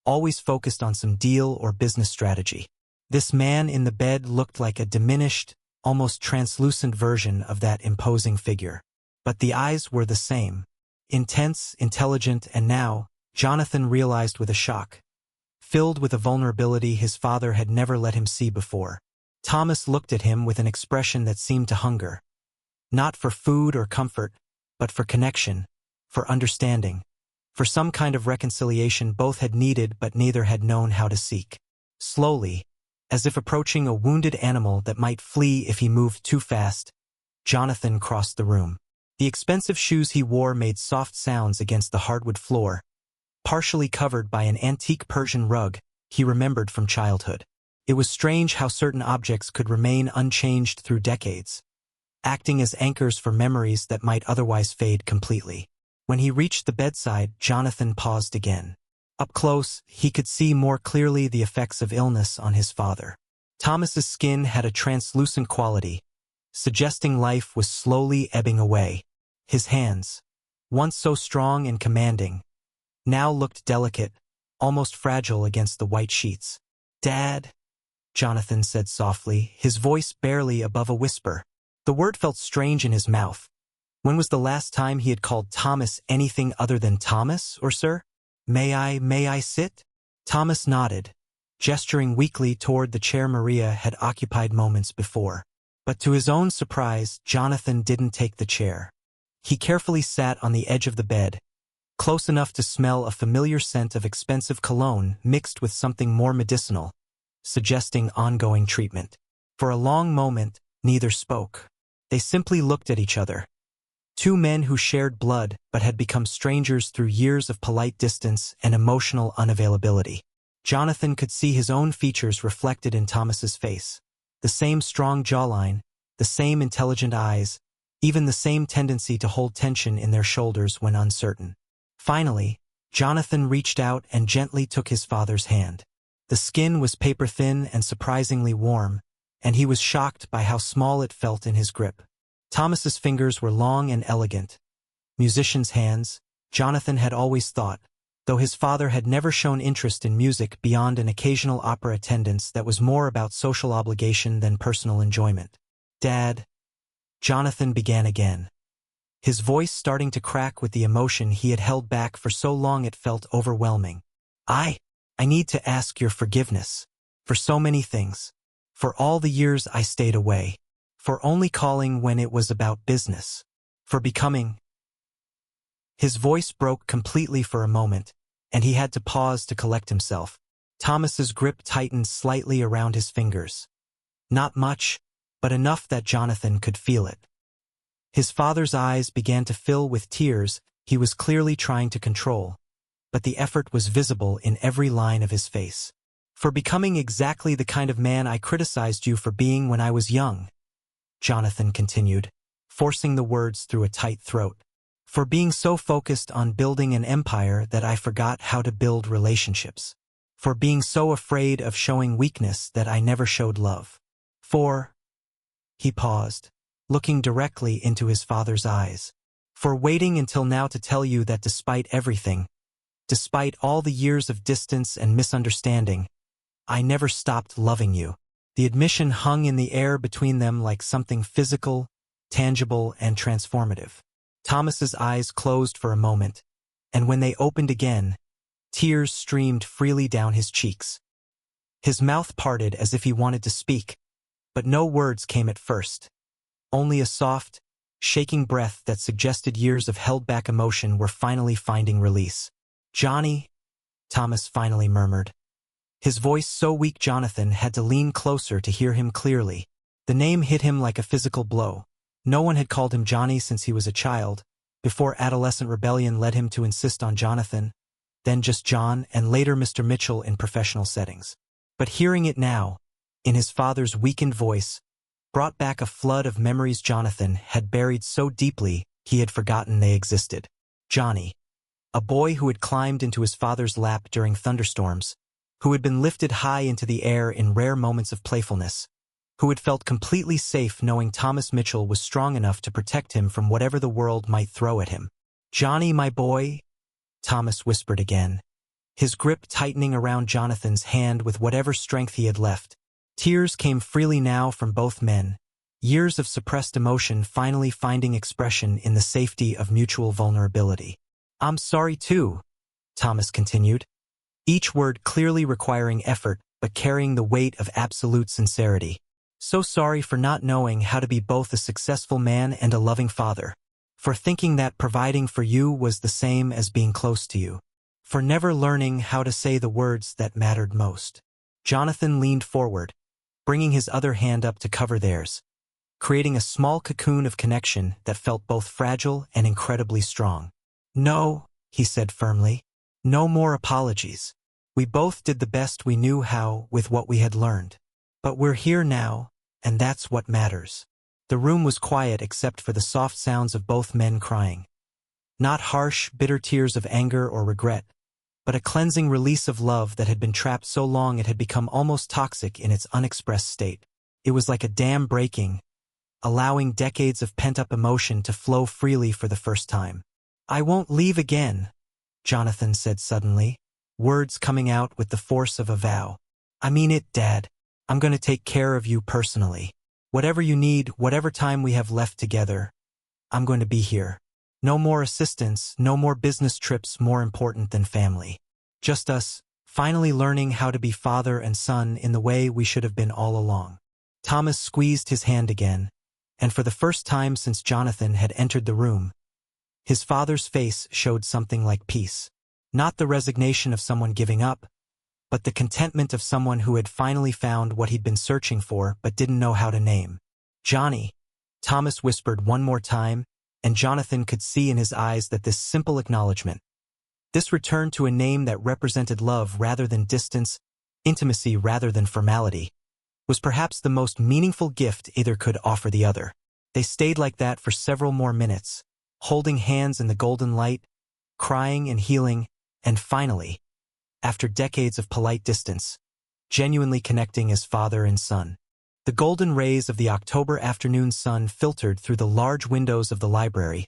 always focused on some deal or business strategy. This man in the bed looked like a diminished, almost translucent version of that imposing figure. But the eyes were the same. Intense, intelligent, and now, Jonathan realized with a shock, filled with a vulnerability his father had never let him see before. Thomas looked at him with an expression that seemed to hunger. Not for food or comfort, but for connection, for understanding, for some kind of reconciliation both had needed but neither had known how to seek. Slowly, as if approaching a wounded animal that might flee if he moved too fast, Jonathan crossed the room. The expensive shoes he wore made soft sounds against the hardwood floor, partially covered by an antique Persian rug he remembered from childhood. It was strange how certain objects could remain unchanged through decades, acting as anchors for memories that might otherwise fade completely. When he reached the bedside, Jonathan paused again. Up close, he could see more clearly the effects of illness on his father. Thomas's skin had a translucent quality, suggesting life was slowly ebbing away. His hands, once so strong and commanding, now looked delicate, almost fragile against the white sheets. "Dad," Jonathan said softly, his voice barely above a whisper. The word felt strange in his mouth. When was the last time he had called Thomas anything other than Thomas or sir? May I sit?" Thomas nodded, gesturing weakly toward the chair Maria had occupied moments before. But to his own surprise, Jonathan didn't take the chair. He carefully sat on the edge of the bed, close enough to smell a familiar scent of expensive cologne mixed with something more medicinal, suggesting ongoing treatment. For a long moment, neither spoke. They simply looked at each other. Two men who shared blood but had become strangers through years of polite distance and emotional unavailability. Jonathan could see his own features reflected in Thomas's face. The same strong jawline, the same intelligent eyes, even the same tendency to hold tension in their shoulders when uncertain. Finally, Jonathan reached out and gently took his father's hand. The skin was paper-thin and surprisingly warm, and he was shocked by how small it felt in his grip. Thomas's fingers were long and elegant. Musician's hands, Jonathan had always thought, though his father had never shown interest in music beyond an occasional opera attendance that was more about social obligation than personal enjoyment. "Dad," Jonathan began again, his voice starting to crack with the emotion he had held back for so long it felt overwhelming. I need to ask your forgiveness. For so many things. For all the years I stayed away. For only calling when it was about business. For becoming." His voice broke completely for a moment, and he had to pause to collect himself. Thomas's grip tightened slightly around his fingers. Not much, but enough that Jonathan could feel it. His father's eyes began to fill with tears he was clearly trying to control, but the effort was visible in every line of his face. "For becoming exactly the kind of man I criticized you for being when I was young," Jonathan continued, forcing the words through a tight throat. "For being so focused on building an empire that I forgot how to build relationships. For being so afraid of showing weakness that I never showed love. For—" He paused, looking directly into his father's eyes. "For waiting until now to tell you that despite everything, despite all the years of distance and misunderstanding, I never stopped loving you." The admission hung in the air between them like something physical, tangible, and transformative. Thomas's eyes closed for a moment, and when they opened again, tears streamed freely down his cheeks. His mouth parted as if he wanted to speak, but no words came at first. Only a soft, shaking breath that suggested years of held-back emotion were finally finding release. "Johnny," Thomas finally murmured. His voice so weak Jonathan had to lean closer to hear him clearly. The name hit him like a physical blow. No one had called him Johnny since he was a child, before adolescent rebellion led him to insist on Jonathan, then just John, and later Mr. Mitchell in professional settings. But hearing it now, in his father's weakened voice, brought back a flood of memories Jonathan had buried so deeply he had forgotten they existed. Johnny, a boy who had climbed into his father's lap during thunderstorms, who had been lifted high into the air in rare moments of playfulness, who had felt completely safe knowing Thomas Mitchell was strong enough to protect him from whatever the world might throw at him. "Johnny, my boy," Thomas whispered again, his grip tightening around Jonathan's hand with whatever strength he had left. Tears came freely now from both men, years of suppressed emotion finally finding expression in the safety of mutual vulnerability. "I'm sorry too," Thomas continued, each word clearly requiring effort but carrying the weight of absolute sincerity. "So sorry for not knowing how to be both a successful man and a loving father, for thinking that providing for you was the same as being close to you, for never learning how to say the words that mattered most." Jonathan leaned forward, bringing his other hand up to cover theirs, creating a small cocoon of connection that felt both fragile and incredibly strong. "No," he said firmly, "no more apologies. We both did the best we knew how with what we had learned. But we're here now, and that's what matters." The room was quiet except for the soft sounds of both men crying. Not harsh, bitter tears of anger or regret, but a cleansing release of love that had been trapped so long it had become almost toxic in its unexpressed state. It was like a dam breaking, allowing decades of pent-up emotion to flow freely for the first time. "I won't leave again," Jonathan said suddenly, words coming out with the force of a vow. "I mean it, Dad. I'm going to take care of you personally. Whatever you need, whatever time we have left together, I'm going to be here. No more assistance, no more business trips more important than family. Just us, finally learning how to be father and son in the way we should have been all along." Thomas squeezed his hand again, and for the first time since Jonathan had entered the room, his father's face showed something like peace. Not the resignation of someone giving up, but the contentment of someone who had finally found what he'd been searching for but didn't know how to name. "Johnny," Thomas whispered one more time, and Jonathan could see in his eyes that this simple acknowledgement, this return to a name that represented love rather than distance, intimacy rather than formality, was perhaps the most meaningful gift either could offer the other. They stayed like that for several more minutes, holding hands in the golden light, crying and healing, and finally, after decades of polite distance, genuinely connecting as father and son. The golden rays of the October afternoon sun filtered through the large windows of the library,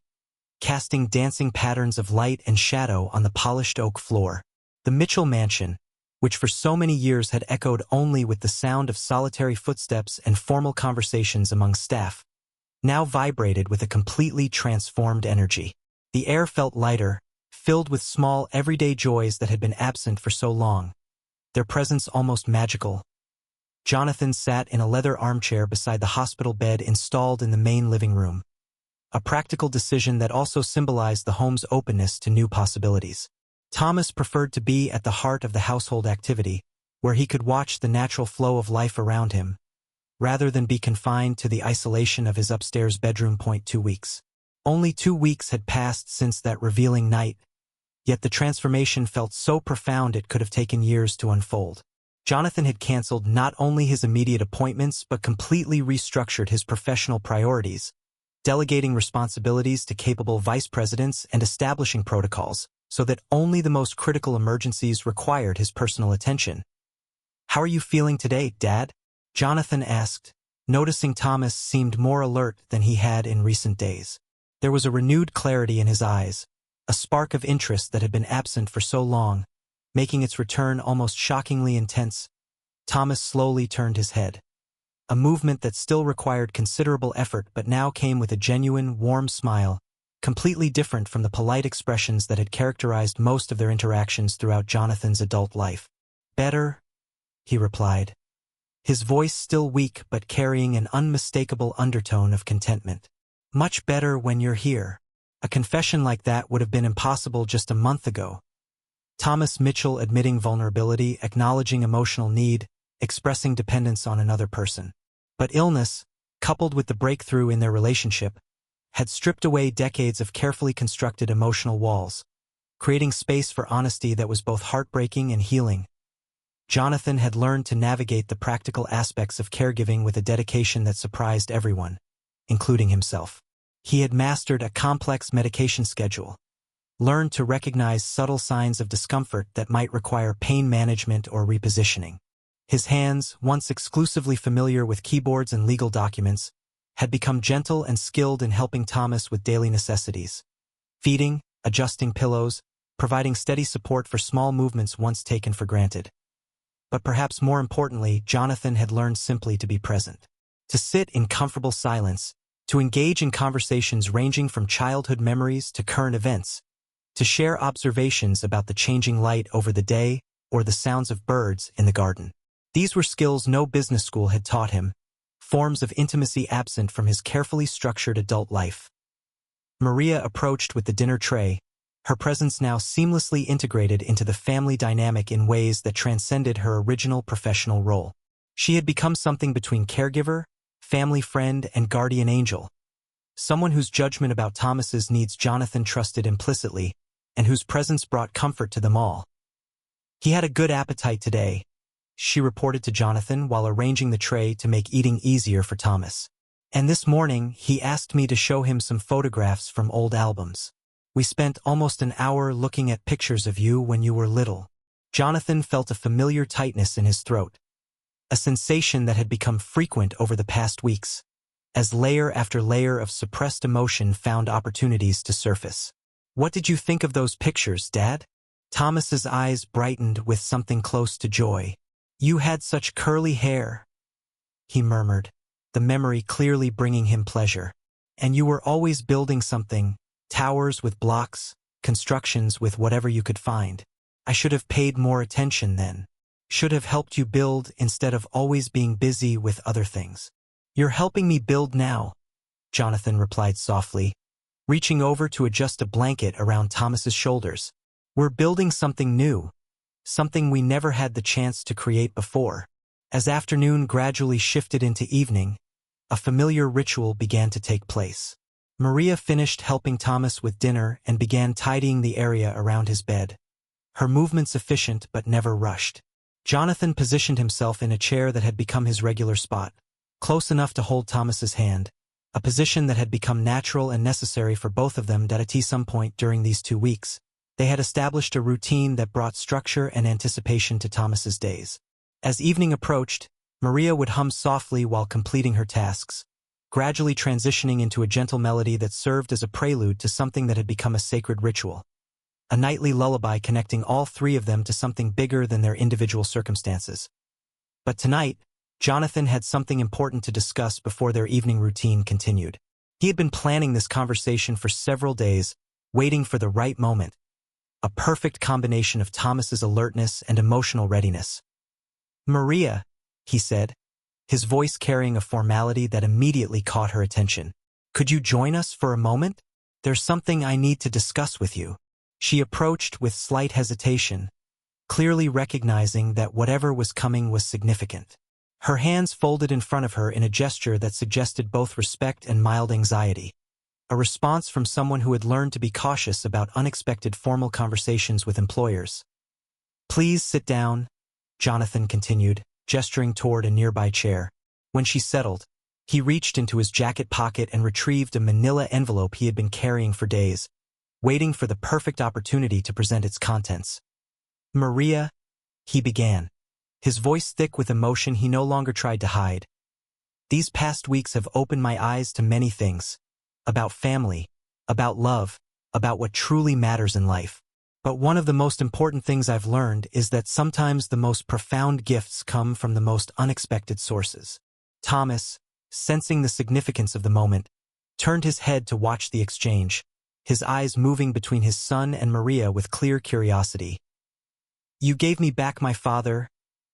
casting dancing patterns of light and shadow on the polished oak floor. The Mitchell mansion, which for so many years had echoed only with the sound of solitary footsteps and formal conversations among staff, now vibrated with a completely transformed energy. The air felt lighter, filled with small, everyday joys that had been absent for so long, their presence almost magical. Jonathan sat in a leather armchair beside the hospital bed installed in the main living room, a practical decision that also symbolized the home's openness to new possibilities. Thomas preferred to be at the heart of the household activity, where he could watch the natural flow of life around him, rather than be confined to the isolation of his upstairs bedroom. 2 weeks. Only 2 weeks had passed since that revealing night, yet the transformation felt so profound it could have taken years to unfold. Jonathan had canceled not only his immediate appointments but completely restructured his professional priorities, delegating responsibilities to capable vice presidents and establishing protocols so that only the most critical emergencies required his personal attention. "How are you feeling today, Dad?" Jonathan asked, noticing Thomas seemed more alert than he had in recent days. There was a renewed clarity in his eyes, a spark of interest that had been absent for so long, making its return almost shockingly intense. Thomas slowly turned his head, a movement that still required considerable effort but now came with a genuine, warm smile, completely different from the polite expressions that had characterized most of their interactions throughout Jonathan's adult life. "Better," he replied, his voice still weak but carrying an unmistakable undertone of contentment. "Much better when you're here." A confession like that would have been impossible just a month ago. Thomas Mitchell admitting vulnerability, acknowledging emotional need, expressing dependence on another person. But illness, coupled with the breakthrough in their relationship, had stripped away decades of carefully constructed emotional walls, creating space for honesty that was both heartbreaking and healing. Jonathan had learned to navigate the practical aspects of caregiving with a dedication that surprised everyone, including himself. He had mastered a complex medication schedule, learned to recognize subtle signs of discomfort that might require pain management or repositioning. His hands, once exclusively familiar with keyboards and legal documents, had become gentle and skilled in helping Thomas with daily necessities. Feeding, adjusting pillows, providing steady support for small movements once taken for granted. But perhaps more importantly, Jonathan had learned simply to be present. To sit in comfortable silence, to engage in conversations ranging from childhood memories to current events, to share observations about the changing light over the day or the sounds of birds in the garden. These were skills no business school had taught him, forms of intimacy absent from his carefully structured adult life. Maria approached with the dinner tray, her presence now seamlessly integrated into the family dynamic in ways that transcended her original professional role. She had become something between caregiver, family friend, and guardian angel. Someone whose judgment about Thomas's needs Jonathan trusted implicitly, and whose presence brought comfort to them all. "He had a good appetite today," she reported to Jonathan while arranging the tray to make eating easier for Thomas. "And this morning, he asked me to show him some photographs from old albums. We spent almost an hour looking at pictures of you when you were little." Jonathan felt a familiar tightness in his throat, a sensation that had become frequent over the past weeks, as layer after layer of suppressed emotion found opportunities to surface. "What did you think of those pictures, Dad?" Thomas's eyes brightened with something close to joy. "You had such curly hair," he murmured, the memory clearly bringing him pleasure. "And you were always building something, towers with blocks, constructions with whatever you could find. I should have paid more attention then. Should have helped you build instead of always being busy with other things." "You're helping me build now," Jonathan replied softly, reaching over to adjust a blanket around Thomas's shoulders. "We're building something new, something we never had the chance to create before." As afternoon gradually shifted into evening, a familiar ritual began to take place. Maria finished helping Thomas with dinner and began tidying the area around his bed, her movements efficient but never rushed. Jonathan positioned himself in a chair that had become his regular spot, close enough to hold Thomas's hand, a position that had become natural and necessary for both of them that at some point during these 2 weeks, they had established a routine that brought structure and anticipation to Thomas's days. As evening approached, Maria would hum softly while completing her tasks, gradually transitioning into a gentle melody that served as a prelude to something that had become a sacred ritual. A nightly lullaby connecting all three of them to something bigger than their individual circumstances. But tonight, Jonathan had something important to discuss before their evening routine continued. He had been planning this conversation for several days, waiting for the right moment. A perfect combination of Thomas's alertness and emotional readiness. "Maria," he said, his voice carrying a formality that immediately caught her attention. "Could you join us for a moment? There's something I need to discuss with you." She approached with slight hesitation, clearly recognizing that whatever was coming was significant. Her hands folded in front of her in a gesture that suggested both respect and mild anxiety. A response from someone who had learned to be cautious about unexpected formal conversations with employers. "Please sit down," Jonathan continued, gesturing toward a nearby chair. When she settled, he reached into his jacket pocket and retrieved a manila envelope he had been carrying for days, waiting for the perfect opportunity to present its contents. "Maria," he began, his voice thick with emotion he no longer tried to hide. "These past weeks have opened my eyes to many things, about family, about love, about what truly matters in life. But one of the most important things I've learned is that sometimes the most profound gifts come from the most unexpected sources." Thomas, sensing the significance of the moment, turned his head to watch the exchange, his eyes moving between his son and Maria with clear curiosity. "You gave me back my father,"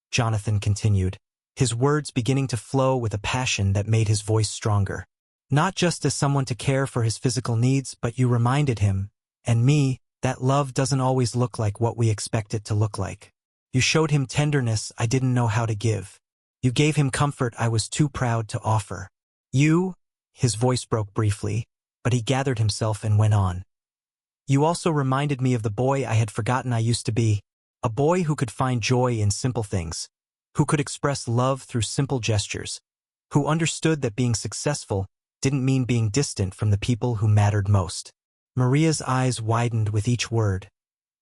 Jonathan continued, his words beginning to flow with a passion that made his voice stronger. "Not just as someone to care for his physical needs, but you reminded him, and me, that love doesn't always look like what we expect it to look like. You showed him tenderness I didn't know how to give. You gave him comfort I was too proud to offer. You," his voice broke briefly, but he gathered himself and went on. "You also reminded me of the boy I had forgotten I used to be, a boy who could find joy in simple things, who could express love through simple gestures, who understood that being successful didn't mean being distant from the people who mattered most." Maria's eyes widened with each word,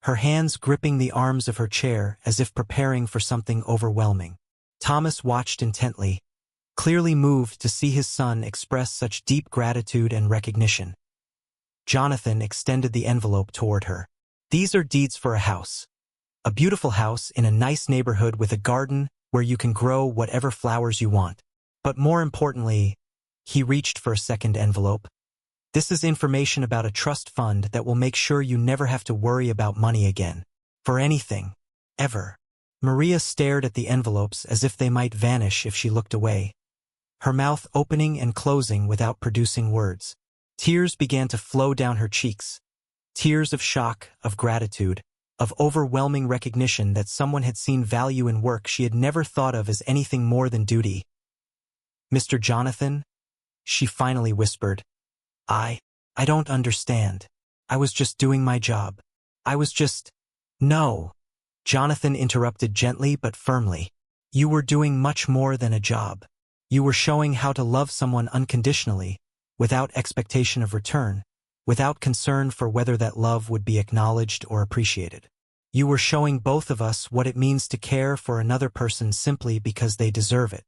her hands gripping the arms of her chair as if preparing for something overwhelming. Thomas watched intently, clearly moved to see his son express such deep gratitude and recognition. Jonathan extended the envelope toward her. "These are deeds for a house. A beautiful house in a nice neighborhood with a garden where you can grow whatever flowers you want. But more importantly," he reached for a second envelope, "this is information about a trust fund that will make sure you never have to worry about money again. For anything. Ever." Maria stared at the envelopes as if they might vanish if she looked away, her mouth opening and closing without producing words. Tears began to flow down her cheeks. Tears of shock, of gratitude, of overwhelming recognition that someone had seen value in work she had never thought of as anything more than duty. "Mr. Jonathan?" she finally whispered. I don't understand. I was just doing my job. I was just—" "No," Jonathan interrupted gently but firmly. "You were doing much more than a job. You were showing how to love someone unconditionally, without expectation of return, without concern for whether that love would be acknowledged or appreciated. You were showing both of us what it means to care for another person simply because they deserve it."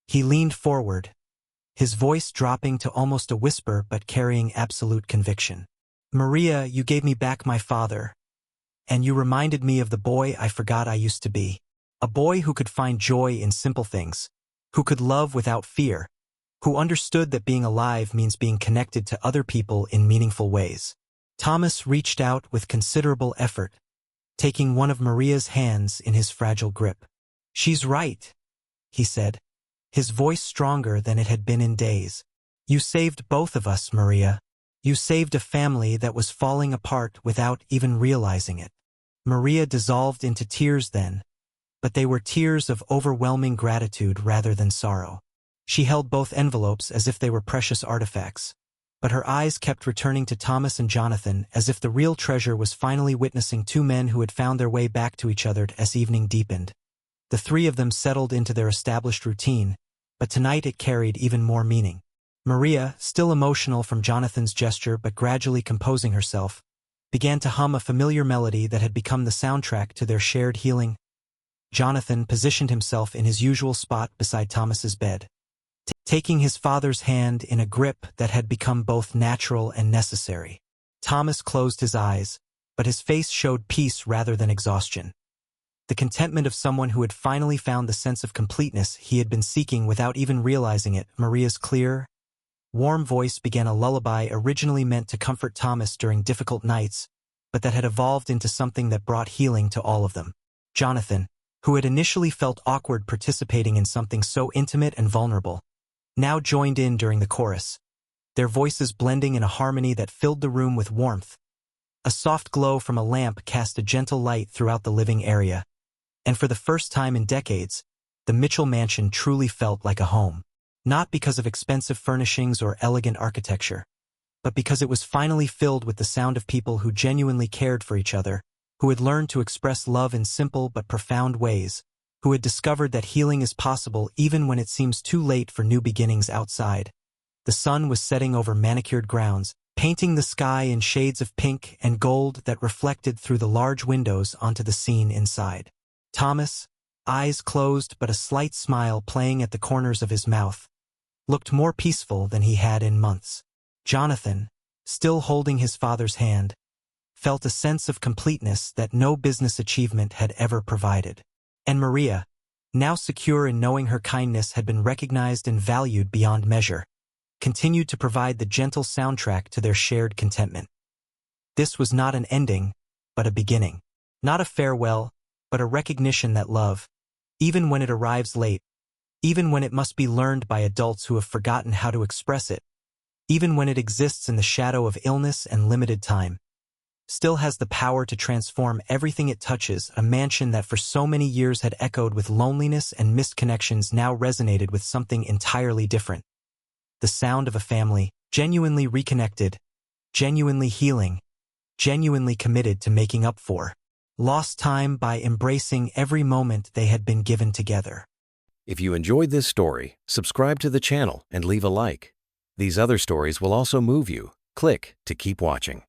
He leaned forward, his voice dropping to almost a whisper but carrying absolute conviction. "Maria, you gave me back my father, and you reminded me of the boy I forgot I used to be. A boy who could find joy in simple things, who could love without fear, who understood that being alive means being connected to other people in meaningful ways." Thomas reached out with considerable effort, taking one of Maria's hands in his fragile grip. "She's right," he said, his voice stronger than it had been in days. "You saved both of us, Maria. You saved a family that was falling apart without even realizing it." Maria dissolved into tears then, but they were tears of overwhelming gratitude rather than sorrow. She held both envelopes as if they were precious artifacts, but her eyes kept returning to Thomas and Jonathan as if the real treasure was finally witnessing two men who had found their way back to each other as evening deepened. The three of them settled into their established routine, but tonight it carried even more meaning. Maria, still emotional from Jonathan's gesture but gradually composing herself, began to hum a familiar melody that had become the soundtrack to their shared healing. Jonathan positioned himself in his usual spot beside Thomas's bed, taking his father's hand in a grip that had become both natural and necessary. Thomas closed his eyes, but his face showed peace rather than exhaustion. The contentment of someone who had finally found the sense of completeness he had been seeking without even realizing it. Maria's clear, warm voice began a lullaby originally meant to comfort Thomas during difficult nights, but that had evolved into something that brought healing to all of them. Jonathan, who had initially felt awkward participating in something so intimate and vulnerable, now joined in during the chorus, their voices blending in a harmony that filled the room with warmth. A soft glow from a lamp cast a gentle light throughout the living area, and for the first time in decades, the Mitchell mansion truly felt like a home. Not because of expensive furnishings or elegant architecture, but because it was finally filled with the sound of people who genuinely cared for each other, who had learned to express love in simple but profound ways, who had discovered that healing is possible even when it seems too late for new beginnings outside. The sun was setting over manicured grounds, painting the sky in shades of pink and gold that reflected through the large windows onto the scene inside. Thomas, eyes closed but a slight smile playing at the corners of his mouth, looked more peaceful than he had in months. Jonathan, still holding his father's hand, felt a sense of completeness that no business achievement had ever provided. And Maria, now secure in knowing her kindness had been recognized and valued beyond measure, continued to provide the gentle soundtrack to their shared contentment. This was not an ending, but a beginning. Not a farewell, but a recognition that love, even when it arrives late, even when it must be learned by adults who have forgotten how to express it, even when it exists in the shadow of illness and limited time, still has the power to transform everything it touches. A mansion that for so many years had echoed with loneliness and missed connections now resonated with something entirely different. The sound of a family, genuinely reconnected, genuinely healing, genuinely committed to making up for lost time by embracing every moment they had been given together. If you enjoyed this story, subscribe to the channel and leave a like. These other stories will also move you. Click to keep watching.